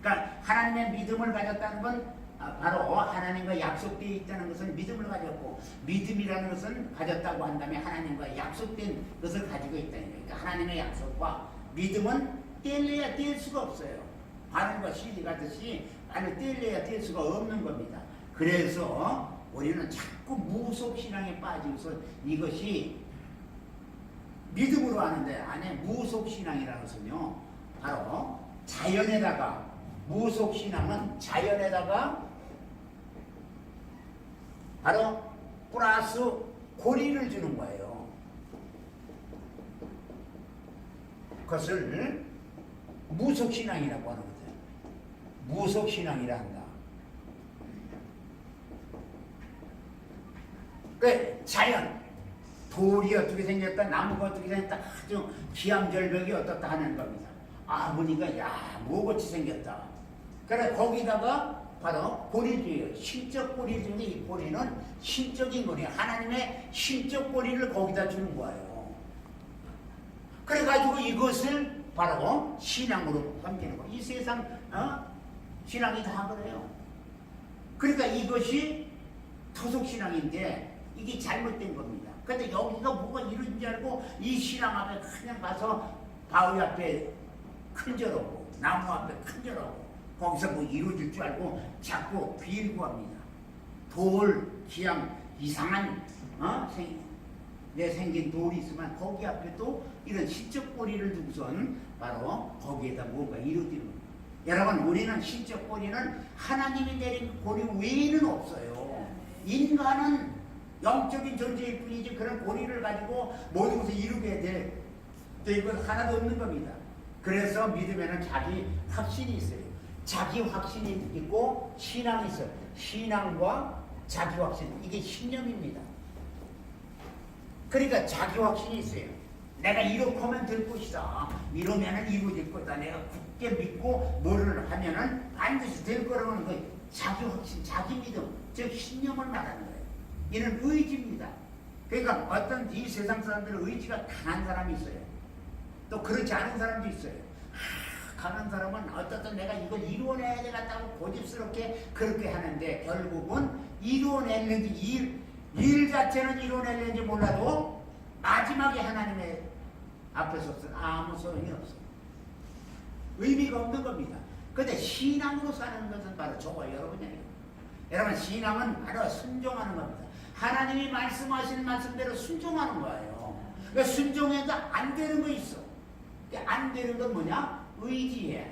그러니까 하나님의 믿음을 가졌다는 건 바로 하나님과 약속되어 있다는 것은 믿음을 가졌고 믿음이라는 것은 가졌다고 한다면 하나님과 약속된 것을 가지고 있다는 거예요. 그러니까 하나님의 약속과 믿음은 뗄래야 뗄 수가 없어요. 바람과 시리 같듯이 뗄래야 뗄 수가 없는 겁니다. 그래서 우리는 자꾸 무속신앙에 빠지고서 이것이 믿음으로 하는데 안에 무속신앙이라는 것은요 바로 자연에다가 무속신앙은 자연에다가 바로 플러스 고리를 주는 거예요. 그것을 무속신앙이라고 하는 거죠. 무속신앙이라 한다. 그 자연, 돌이 어떻게 생겼다, 나무가 어떻게 생겼다, 아주 기암절벽이 어떻다 하는 겁니다. 보니까 뭐같이 생겼다. 그래 거기다가 바로 고리주예요. 신적 고리 중에 이 고리는 신적인 고리, 하나님의 신적 고리를 거기다 주는 거예요. 그래가지고 이것을 바로 신앙으로 섬기는 거예요. 이 세상 신앙이 다 그래요. 그러니까 이것이 토속신앙인데 이게 잘못된 겁니다. 근데 여기가 뭐가 이런 줄 알고 이 신앙 앞에 그냥 가서 바위 앞에 큰절하고 나무 앞에 큰절하고 거기서 뭐 이루어질 줄 알고 자꾸 빌고 합니다. 돌, 기암, 이상한 생긴 돌이 있으면 거기 앞에 또 이런 신적 고리를 두고선 바로 거기에다 뭔가 이루어지는 겁니다. 여러분 우리는 신적 고리는 하나님이 내린 고리 외에는 없어요. 인간은 영적인 존재일 뿐이지 그런 고리를 가지고 모든 것을 이루게 될 것 하나도 없는 겁니다. 그래서 믿음에는 자기 확신이 있어요. 자기 확신이 있고 신앙이 있어요. 신앙과 자기 확신, 이게 신념입니다. 그러니까 자기 확신이 있어요. 내가 이렇게 하면 될 것이다. 이러면은 이루어질 거다. 내가 굳게 믿고 뭐를 하면은 반드시 될 거라는 거 자기 확신, 자기 믿음, 즉 신념을 말하는 거예요. 이는 의지입니다. 그러니까 어떤 이 세상 사람들은 의지가 강한 사람이 있어요. 또 그렇지 않은 사람도 있어요. 강한 사람은 어떻든 내가 이걸 이루어내야 되겠다고 고집스럽게 그렇게 하는데 결국은 이루어내는지 일 자체는 이루어내는지 몰라도 마지막에 하나님의 앞에서 쓴 아무 소용이 없어요. 의미가 없는 겁니다. 근데 신앙으로 사는 것은 바로 저와 여러분이에요. 여러분, 신앙은 바로 순종하는 겁니다. 하나님이 말씀하시는 말씀대로 순종하는 거예요. 그러니까 순종해도 안 되는 거 있어. 안 되는 건 뭐냐? 의지해.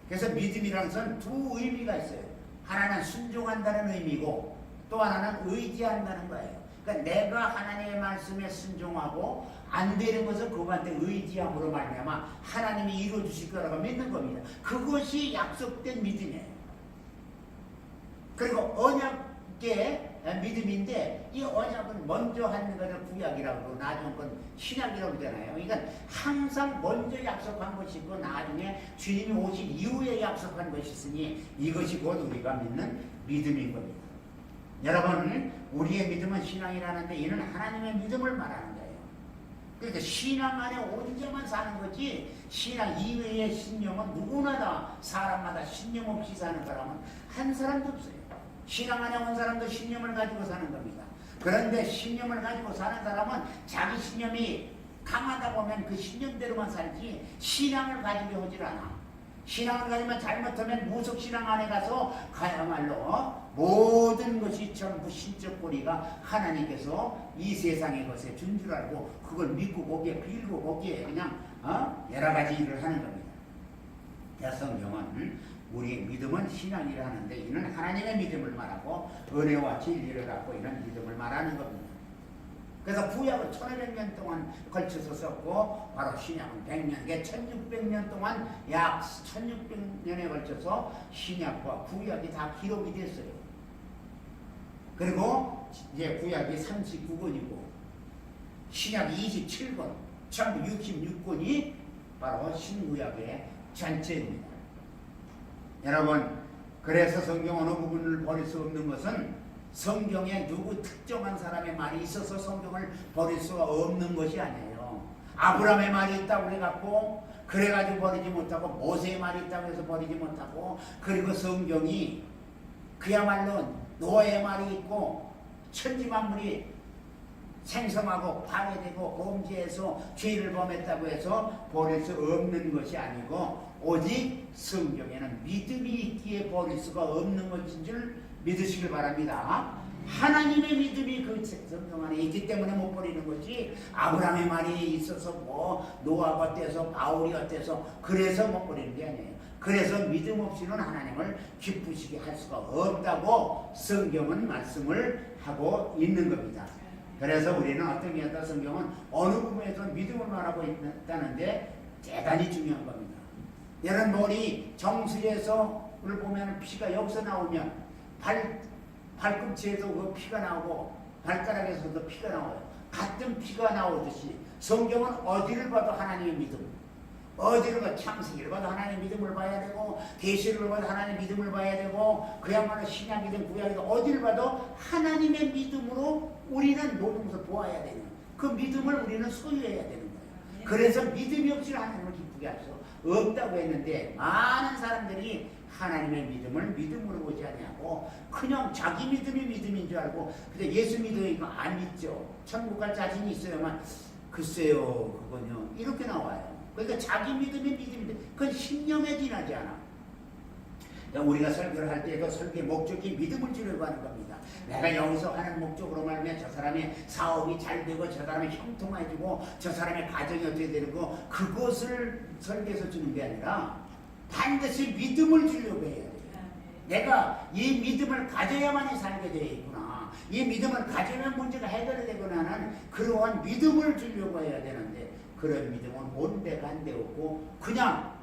그래서 믿음이라는 것은 두 의미가 있어요. 하나는 순종한다는 의미고 또 하나는 의지한다는 거예요. 그러니까 내가 하나님의 말씀에 순종하고 안 되는 것은 그분한테 의지함으로 말미암아 하나님이 이루어 주실 거라고 믿는 겁니다. 그것이 약속된 믿음이에요. 그리고 언약의 믿음인데 이 언약은 먼저 하는 것을 구약이라고 그러고 나중 건 신약이라고 그러잖아요. 그러니까 항상 먼저 약속한 것이 있고 나중에 주님이 오신 이후에 약속한 것이 있으니 이것이 곧 우리가 믿는 믿음인 겁니다. 여러분, 우리의 믿음은 신앙이라는데 이는 하나님의 믿음을 말하는 거예요. 그러니까 신앙 안에 혼자만 사는 거지 신앙 이외의 신념은 누구나 다 사람마다 신념 없이 사는 사람은 한 사람도 없어요. 신앙 안에 온 사람도 신념을 가지고 사는 겁니다. 그런데 신념을 가지고 사는 사람은 자기 신념이 강하다 보면 그 신념대로만 살지 신앙을 가지고 오질 않아. 신앙을 가지면 잘못하면 무속신앙 안에 가서 가야말로 모든 것이 전부 신적 권위가 하나님께서 이 세상의 것에 준 줄 알고 그걸 믿고 거기에 빌고 거기에 그냥 여러 가지 일을 하는 겁니다. 성경은 우리의 믿음은 신앙이라 하는데 이는 하나님의 믿음을 말하고 은혜와 진리를 갖고 있는 믿음을 말하는 겁니다. 그래서 구약은 1500년 동안 걸쳐서 썼고 바로 신약은 100년, 1600년 동안 약 1600년에 걸쳐서 신약과 구약이 다 기록이 됐어요. 그리고 이제 구약이 39권이고 신약이 27권, 전부 66권이 바로 신구약의 전체입니다. 여러분, 그래서 성경 어느 부분을 버릴 수 없는 것은 성경에 누구 특정한 사람의 말이 있어서 성경을 버릴 수가 없는 것이 아니에요. 아브라함의 말이 있다고 그래갖고 그래가지고 버리지 못하고 모세의 말이 있다고 해서 버리지 못하고 그리고 성경이 그야말로 노아의 말이 있고 천지만물이 생성하고 파괴되고 범죄해서 죄를 범했다고 해서 버릴 수 없는 것이 아니고 오직 성경에는 믿음이 있기에 버릴 수가 없는 것인 줄 믿으시길 바랍니다. 하나님의 믿음이 그 성경 안에 있기 때문에 못 버리는 거지 아브라함의 말이 있어서 뭐 노아가 어때서 바울이 어때서 그래서 못 버리는 게 아니에요. 그래서 믿음 없이는 하나님을 기쁘시게 할 수가 없다고 성경은 말씀을 하고 있는 겁니다. 그래서 우리는 어떤 면에서 성경은 어느 부분에서 믿음을 말하고 있다는데 대단히 중요한 겁니다. 여러분, 머리 정수리에서를 보면 피가 여기서 나오면 발꿈치에서 그 피가 나오고 발가락에서도 피가 나와요. 같은 피가 나오듯이 성경은 어디를 봐도 하나님의 믿음, 어디를 봐도 창세기를 봐도 하나님의 믿음을 봐야 되고 계시를 봐도 하나님의 믿음을 봐야 되고 그야말로 신약이든 구약이든 어디를 봐도 하나님의 믿음으로 우리는 노동서 보아야 되는 그 믿음을 우리는 소유해야 되는 거예요. 그래서 믿음이 없이 하나님을 기쁘게 할 수 없다고 했는데 많은 사람들이 하나님의 믿음을 믿음으로 보지 아니하고 그냥 자기 믿음이 믿음인 줄 알고 근데 예수 믿으니까 안 믿죠. 천국 갈 자신이 있어야만 글쎄요 그건요 이렇게 나와요. 그러니까 자기 믿음이 믿음인데 그건 신념에 지나지 않아. 우리가 설교를 할 때도 설교의 목적이 믿음을 주려고 하는 겁니다. 내가 여기서 하는 목적으로 말하면 저 사람의 사업이 잘 되고 저 사람이 형통해지고 저 사람의 가정이 어떻게 되는 거 그것을 설교에서 주는 게 아니라 반드시 믿음을 주려고 해야 돼요. 내가 이 믿음을 가져야만이 살게 되어 있구나. 이 믿음을 가져야만 문제가 해결이 되거나 하는 그러한 믿음을 주려고 해야 되는데 그런 믿음은 온데간데 없고 그냥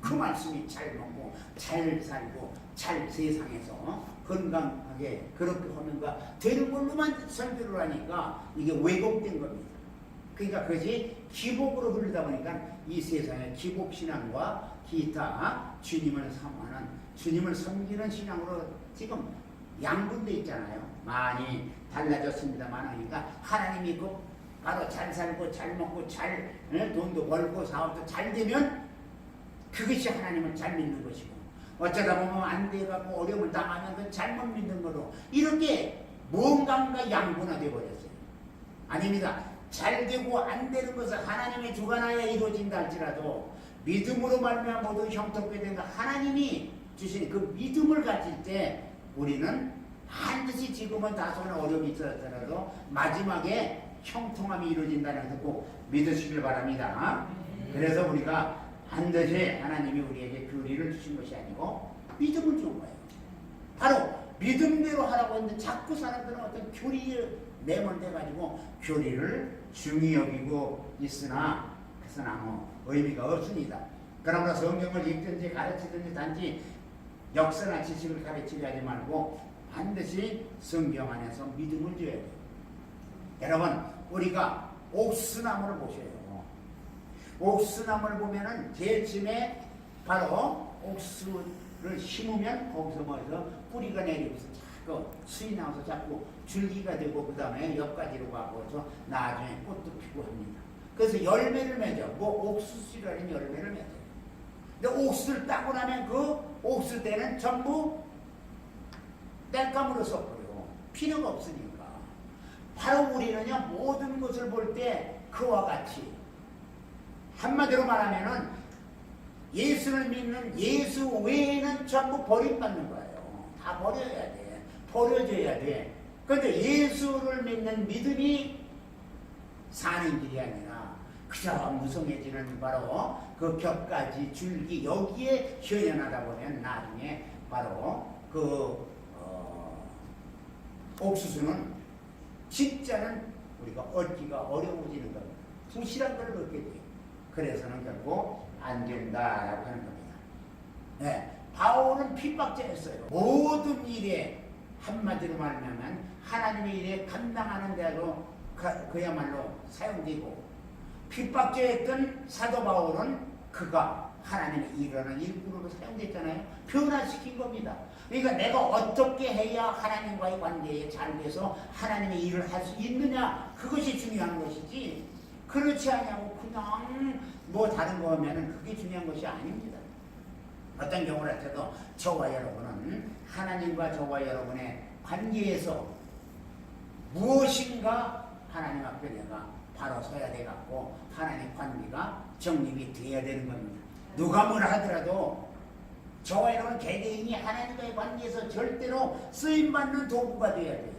그 말씀이 잘 먹고 잘 살고 잘 세상에서 건강하게 그렇게 하는가 되는 걸로만 설교를 하니까 이게 왜곡된 겁니다. 그러니까 그것이 기복으로 흐르다 보니까 이 세상의 기복신앙과 기타 주님을 사모하는 주님을 섬기는 신앙으로 지금 양분돼 있잖아요. 많이 달라졌습니다만 그러니까 하나님이 그 바로 잘 살고 잘 먹고 잘 돈도 벌고 사업도 잘 되면 그것이 하나님을 잘 믿는 것이고 어쩌다 보면 안 돼가고 어려움을 당하면 그 잘못 믿는 거로 이렇게 뭔가가 양분화되어 버렸어요. 아닙니다. 잘 되고 안 되는 것은 하나님의 주관하에 이루어진다 할지라도 믿음으로 말미암아 모두 형통케 된다. 하나님이 주신 그 믿음을 가질 때 우리는 반드시 지금은 다소는 어려움이 있었더라도 마지막에 형통함이 이루어진다는 것을 꼭 믿으시길 바랍니다. 그래서 우리가 반드시 하나님이 우리에게 교리를 주신 것이 아니고 믿음을 준 거예요. 바로 믿음대로 하라고 했는데 자꾸 사람들은 어떤 교리에 매몰돼가지고 교리를 중히 여기고 있으나 그것은 아무 의미가 없습니다. 그러므로 성경을 읽든지 가르치든지 단지 역사나 지식을 가르치려 하지 말고 반드시 성경 안에서 믿음을 줘야 돼요. 여러분, 우리가 옥수나무를 보셔요. 옥수나무를 보면은 제일 처음에 바로 옥수를 심으면 거기서 뭐해서 뿌리가 내리면서 자꾸 수이 나와서 자꾸 줄기가 되고 그 다음에 옆가지로 가고 해서 나중에 꽃도 피고 합니다. 그래서 열매를 맺어. 뭐 옥수수라는 열매를 맺어요. 근데 옥수를 따고 나면 그 옥수대는 전부 땔감으로 섞어요. 필요가 없으니까. 바로 우리는요, 모든 것을 볼 때 그와 같이 한마디로 말하면은 예수를 믿는 예수 외에는 전부 버림받는 거예요. 다 버려야 돼. 버려져야 돼. 그런데 예수를 믿는 믿음이 사는 길이 아니라 그저 무성해지는 바로 그 겹가지 줄기 여기에 현현하다 보면 나중에 바로 그 옥수수는 진짜는 우리가 얻기가 어려워지는 겁니다. 부실한 걸 얻게 돼요. 그래서는 결국 안 된다라고 하는 겁니다. 네, 바울은 핍박자였어요. 모든 일에 한마디로 말하면 하나님의 일에 감당하는 대로 그야말로 사용되고 핍박자였던 사도 바울은 그가 하나님의 일하는 일꾼으로 사용됐잖아요. 변화시킨 겁니다. 그러니까 내가 어떻게 해야 하나님과의 관계에 잘 돼서 하나님의 일을 할 수 있느냐, 그것이 중요한 것이지 그렇지 않냐고 그냥 뭐 다른 거 하면은 그게 중요한 것이 아닙니다. 어떤 경우라도 저와 여러분은 하나님과 저와 여러분의 관계에서 무엇인가 하나님 앞에 내가 바로 서야 돼갖고 하나님 관계가 정립이 되어야 되는 겁니다. 누가 뭐라 하더라도 저와 여러분 개개인이 하나님과의 관계에서 절대로 쓰임받는 도구가 되어야 돼요.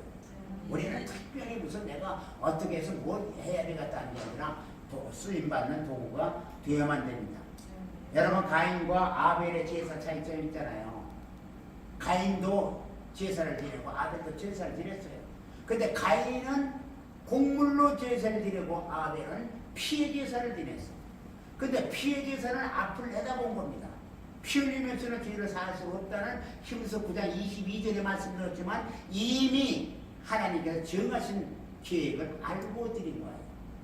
우리는 특별히 무슨 내가 어떻게 해서 뭘 해야 되겠다는 게 아니라 쓰임받는 도구가 되어야만 됩니다. 여러분, 가인과 아벨의 제사 차이점이 있잖아요. 가인도 제사를 드리고 아벨도 제사를 드렸어요. 근데 가인은 곡물로 제사를 드리고 아벨은 피의 제사를 드렸어. 근데 피의 제사는 앞을 내다본 겁니다. 피 흘리면서는 죄를 사할 수 없다는 히브리서 9장 22절에 말씀드렸지만 이미 하나님께서 정하신 계획을 알고 드린 거예요.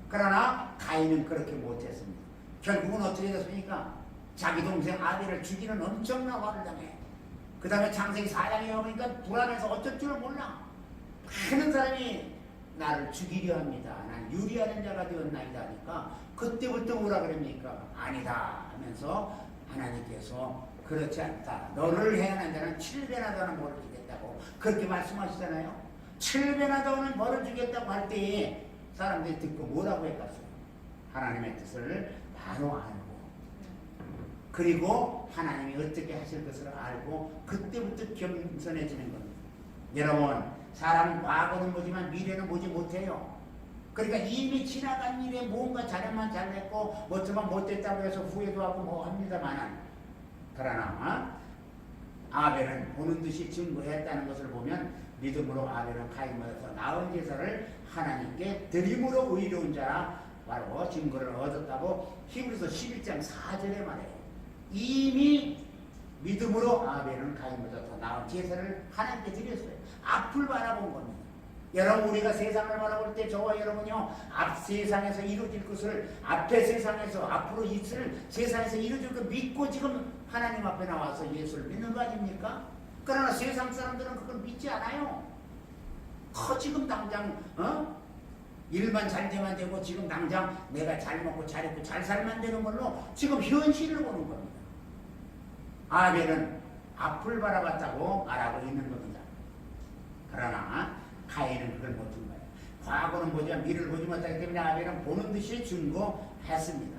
그러나 가인은 그렇게 못했습니다. 결국은 어떻게 됐습니까? 자기 동생 아벨을 죽이는 엄청난 화를 당해. 그 다음에 창세기 4장에 오니까 불안해서 어쩔 줄을 몰라. 많은 사람이 나를 죽이려 합니다. 난 유리하는 자가 되었나이다 하니까 그때부터 뭐라 그럽니까? 아니다 하면서 하나님께서 그렇지 않다. 너를 해하는 자는 7배나 더는 벌을 주겠다고 그렇게 말씀하시잖아요. 7배나 더는 벌을 주겠다고 할 때에 사람들이 듣고 뭐라고 했겠어요? 하나님의 뜻을 바로 알고 그리고 하나님이 어떻게 하실 것을 알고 그때부터 겸손해지는 겁니다. 여러분, 사람은 과거는 보지만 미래는 보지 못해요. 그러니까 이미 지나간 일에 뭔가 잘하면 잘했고 못하면 못됐다고 해서 후회도 하고 뭐 합니다만 그러나 아벨은 보는 듯이 증거했다는 것을 보면 믿음으로 아벨은 가인보다 더 나은 제사를 하나님께 드림으로 의로운 자라 바로 증거를 얻었다고 히브리서 11장 4절에 말해요. 이미 믿음으로 아벨은 가인보다 더 나은 제사를 하나님께 드렸어요. 앞을 바라본 겁니다. 여러분, 우리가 세상을 바라볼 때 저와 여러분요, 앞 세상에서 이루어질 것을 앞에 세상에서 앞으로 있을 세상에서 이루어질 것 믿고 지금 하나님 앞에 나와서 예수를 믿는 거 아닙니까? 그러나 세상 사람들은 그걸 믿지 않아요. 지금 당장 일만 잘 되면 되고 지금 당장 내가 잘 먹고 잘 입고 잘 살면 되는 걸로 지금 현실을 보는 겁니다. 아벨은 앞을 바라봤다고 말하고 있는 겁니다. 그러나 가인은 그걸 못한 거예요. 과거는 보지만 미래를 보지 못하기 때문에 아벨은 보는 듯이 증거했습니다.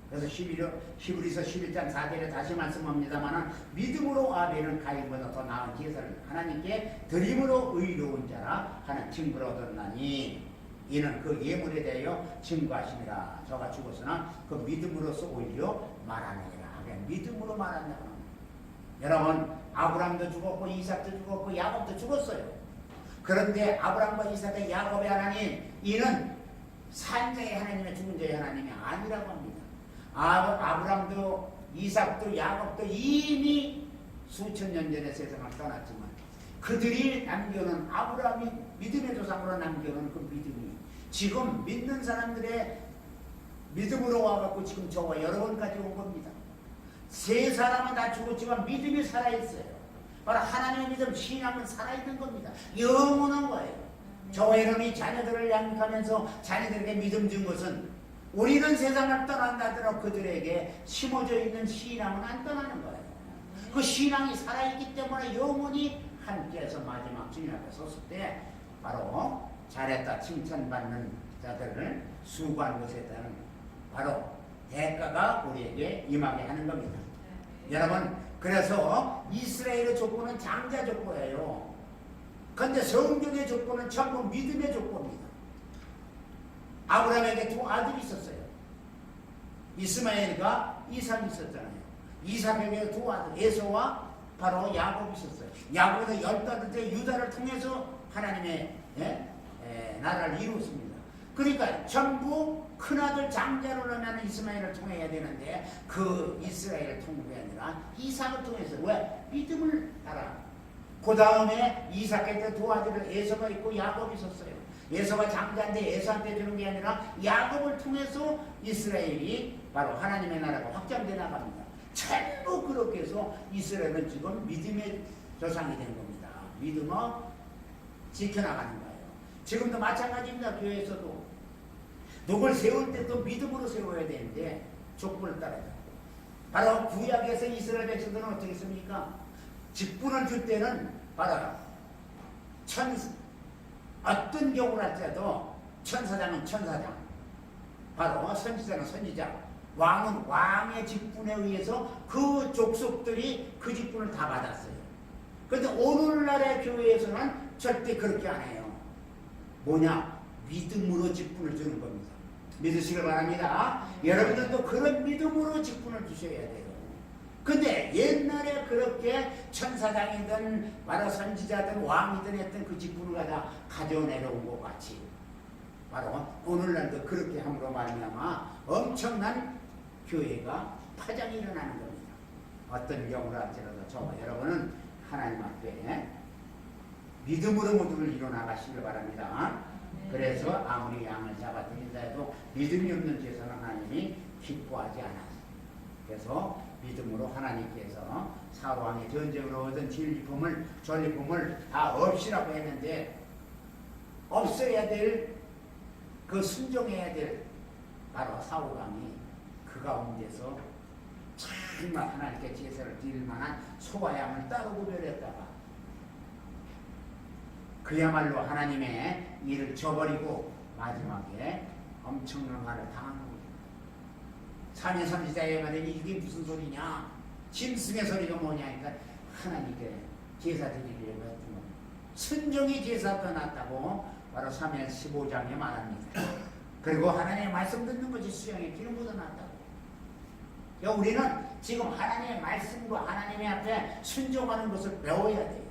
그래서 히브리서 11장 4절에 다시 말씀합니다만 믿음으로 아벨은 가인보다 더 나은 제사를 하나님께 드림으로 의로운 자라 하는 증거를 얻었나니 이는 그 예물에 대하여 증거하시니라. 저가 죽었으나 그 믿음으로써 오히려 말하느니라. 믿음으로 말한다는 겁니다. 여러분, 아브라함도 죽었고 이삭도 죽었고 야곱도 죽었어요. 그런데 아브라함과 이삭과 야곱의 하나님, 이는 산 자의 하나님의 죽은 자의 하나님이 아니라고 합니다. 아브라함도 이삭도 야곱도 이미 수천 년 전에 세상을 떠났지만 그들이 남겨놓은, 아브라함이 믿음의 조상으로 남겨놓은 그 믿음이 지금 믿는 사람들의 믿음으로 와갖고 지금 저와 여러분까지 온 겁니다. 세 사람은 다 죽었지만 믿음이 살아있어요. 바로 하나님의 믿음, 신앙은 살아있는 겁니다. 영원한 거예요. 저와 여러분이 자녀들을 양육하면서 자녀들에게 믿음 준 것은 우리는 세상을 떠난다더라도 그들에게 심어져 있는 신앙은 안 떠나는 거예요. 그 신앙이 살아있기 때문에 영원히 함께해서 마지막 주님 앞에 섰을 때 바로 잘했다 칭찬받는 자들을 수고한 것에 따른 바로 대가가 우리에게 임하게 하는 겁니다. 여러분, 그래서 이스라엘의 조건은 장자 조건이에요. 그런데 성경의 조건은 전부 믿음의 조건입니다. 아브라함에게 두 아들이 있었어요. 이스마엘과 이삭이 있었잖아요. 이삭에게 두 아들, 에서와 바로 야곱이 있었어요. 야곱은 12째 유다를 통해서 하나님의 나라를 이루었습니다. 그러니까 전부 큰아들 장자로 나면 이스마엘을 통해야 되는데 그 이스라엘을 통한 게 아니라 이삭을 통해서. 왜? 믿음을 따라. 그 다음에 이삭한테 두 아들을 에서가 있고 야곱이 있었어요. 에서가 장자인데 에서한테 주는 게 아니라 야곱을 통해서 이스라엘이 바로 하나님의 나라가 확장돼 나갑니다. 전부 그렇게 해서 이스라엘은 지금 믿음의 조상이 된 겁니다. 믿음을 지켜나가는 거예요. 지금도 마찬가지입니다. 교회에서도 누굴 세울 때도 믿음으로 세워야 되는데 족보를 따라야 돼요. 바로 구약에서 이스라엘 백성들은 어떻게 했습니까? 직분을 줄 때는 바로 어떤 경우를 할지라도 천사장은 천사장, 바로 선지자는 선지자, 왕은 왕의 직분에 의해서 그 족속들이 그 직분을 다 받았어요. 그런데 오늘날의 교회에서는 절대 그렇게 안 해요. 뭐냐? 믿음으로 직분을 주는 겁니다. 믿으시길 바랍니다. 여러분들도 그런 믿음으로 직분을 주셔야 돼요. 근데 옛날에 그렇게 천사장이든 바로 선지자든 왕이든 했던 그 직분을 가져내려온 것 같이 바로 오늘날도 그렇게 함으로 말미암아 엄청난 교회가 파장이 일어나는 겁니다. 어떤 경우를 할지라도 저와 여러분은 하나님 앞에 믿음으로 모두를 이뤄나가시길 바랍니다. 그래서 아무리 양을 잡아드린다 해도 믿음이 없는 제사는 하나님이 기뻐하지 않아요. 그래서 믿음으로 하나님께서 사로왕의 전쟁으로 얻은 전리품을 다 없이라고 했는데 없어야 될, 그 순종해야 될 바로 사울왕이 그 가운데서 정말 하나님께 제사를 드릴 만한 소와 양을 따로 구별했다가 그야말로 하나님의 일을 저버리고 마지막에 엄청난 말을 당한 겁니다. 사면삼지자의 말이 이게 무슨 소리냐? 짐승의 소리가 뭐냐니까 하나님께 제사 드리려고 했던 겁니다. 순종이 제사가 낫다고 바로 사면 15장에 말합니다. 그리고 하나님의 말씀 듣는 것이 수양의 기름보다 낫다고. 우리는 지금 하나님의 말씀과 하나님의 앞에 순종하는 것을 배워야 돼요.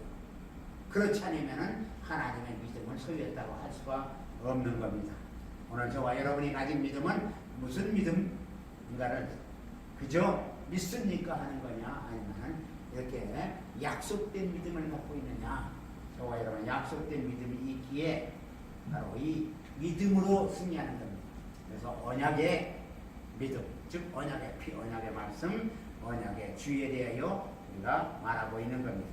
그렇지 않으면 하나님의 믿음을 소유했다고 할 수가 없는 겁니다. 오늘 저와 여러분이 가진 믿음은 무슨 믿음인가를 그저 믿습니까 하는 거냐, 아니면 이렇게 약속된 믿음을 갖고 있느냐. 저와 여러분 약속된 믿음이 있기에 바로 이 믿음으로 승리하는 겁니다. 그래서 언약의 믿음, 즉 언약의 피, 언약의 말씀, 언약의 주에 대하여 우리가 말하고 있는 겁니다.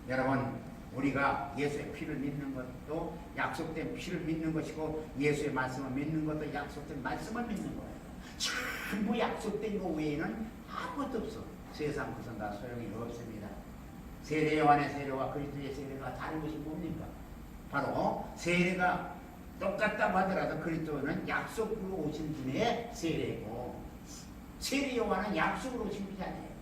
여러분, 우리가 예수의 피를 믿는 것도 약속된 피를 믿는 것이고 예수의 말씀을 믿는 것도 약속된 말씀을 믿는 거예요. 전부 약속된 것 외에는 아무것도 없어. 세상 것은 다 소용이 없습니다. 세례 요한의 세례와 그리스도의 세례가 다른 것이 뭡니까? 바로 세례가 똑같다고 하더라도 그리스도는 약속으로 오신 분의 세례고 세례 요한은 약속으로 오신 분이 아니에요.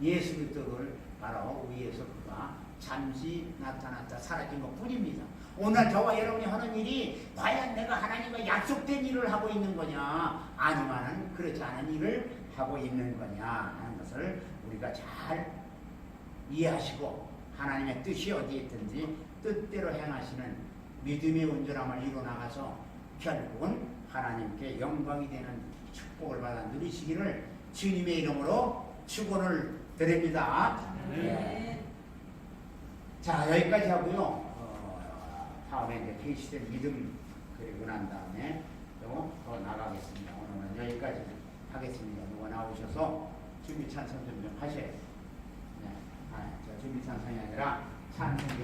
예수 그리스도를 바로 위에서 그가 잠시 나타났다 사라진 것 뿐입니다. 오늘 저와 여러분이 하는 일이 과연 내가 하나님과 약속된 일을 하고 있는 거냐 아니면은 그렇지 않은 일을 하고 있는 거냐 하는 것을 우리가 잘 이해하시고 하나님의 뜻이 어디에 있든지 뜻대로 행하시는 믿음의 온전함을 이루어나가서 결국은 하나님께 영광이 되는 축복을 받아 누리시기를 주님의 이름으로 축원을 드립니다. 네. 자, 여기까지 하고요. 다음에 이제 계시된 믿음 그리고 난 다음에 또 더 나가겠습니다. 오늘은 여기까지 하겠습니다. 누가 나오셔서 준비 찬송 좀 하셔야 돼요. 네. 준비 찬송이 아니라 찬송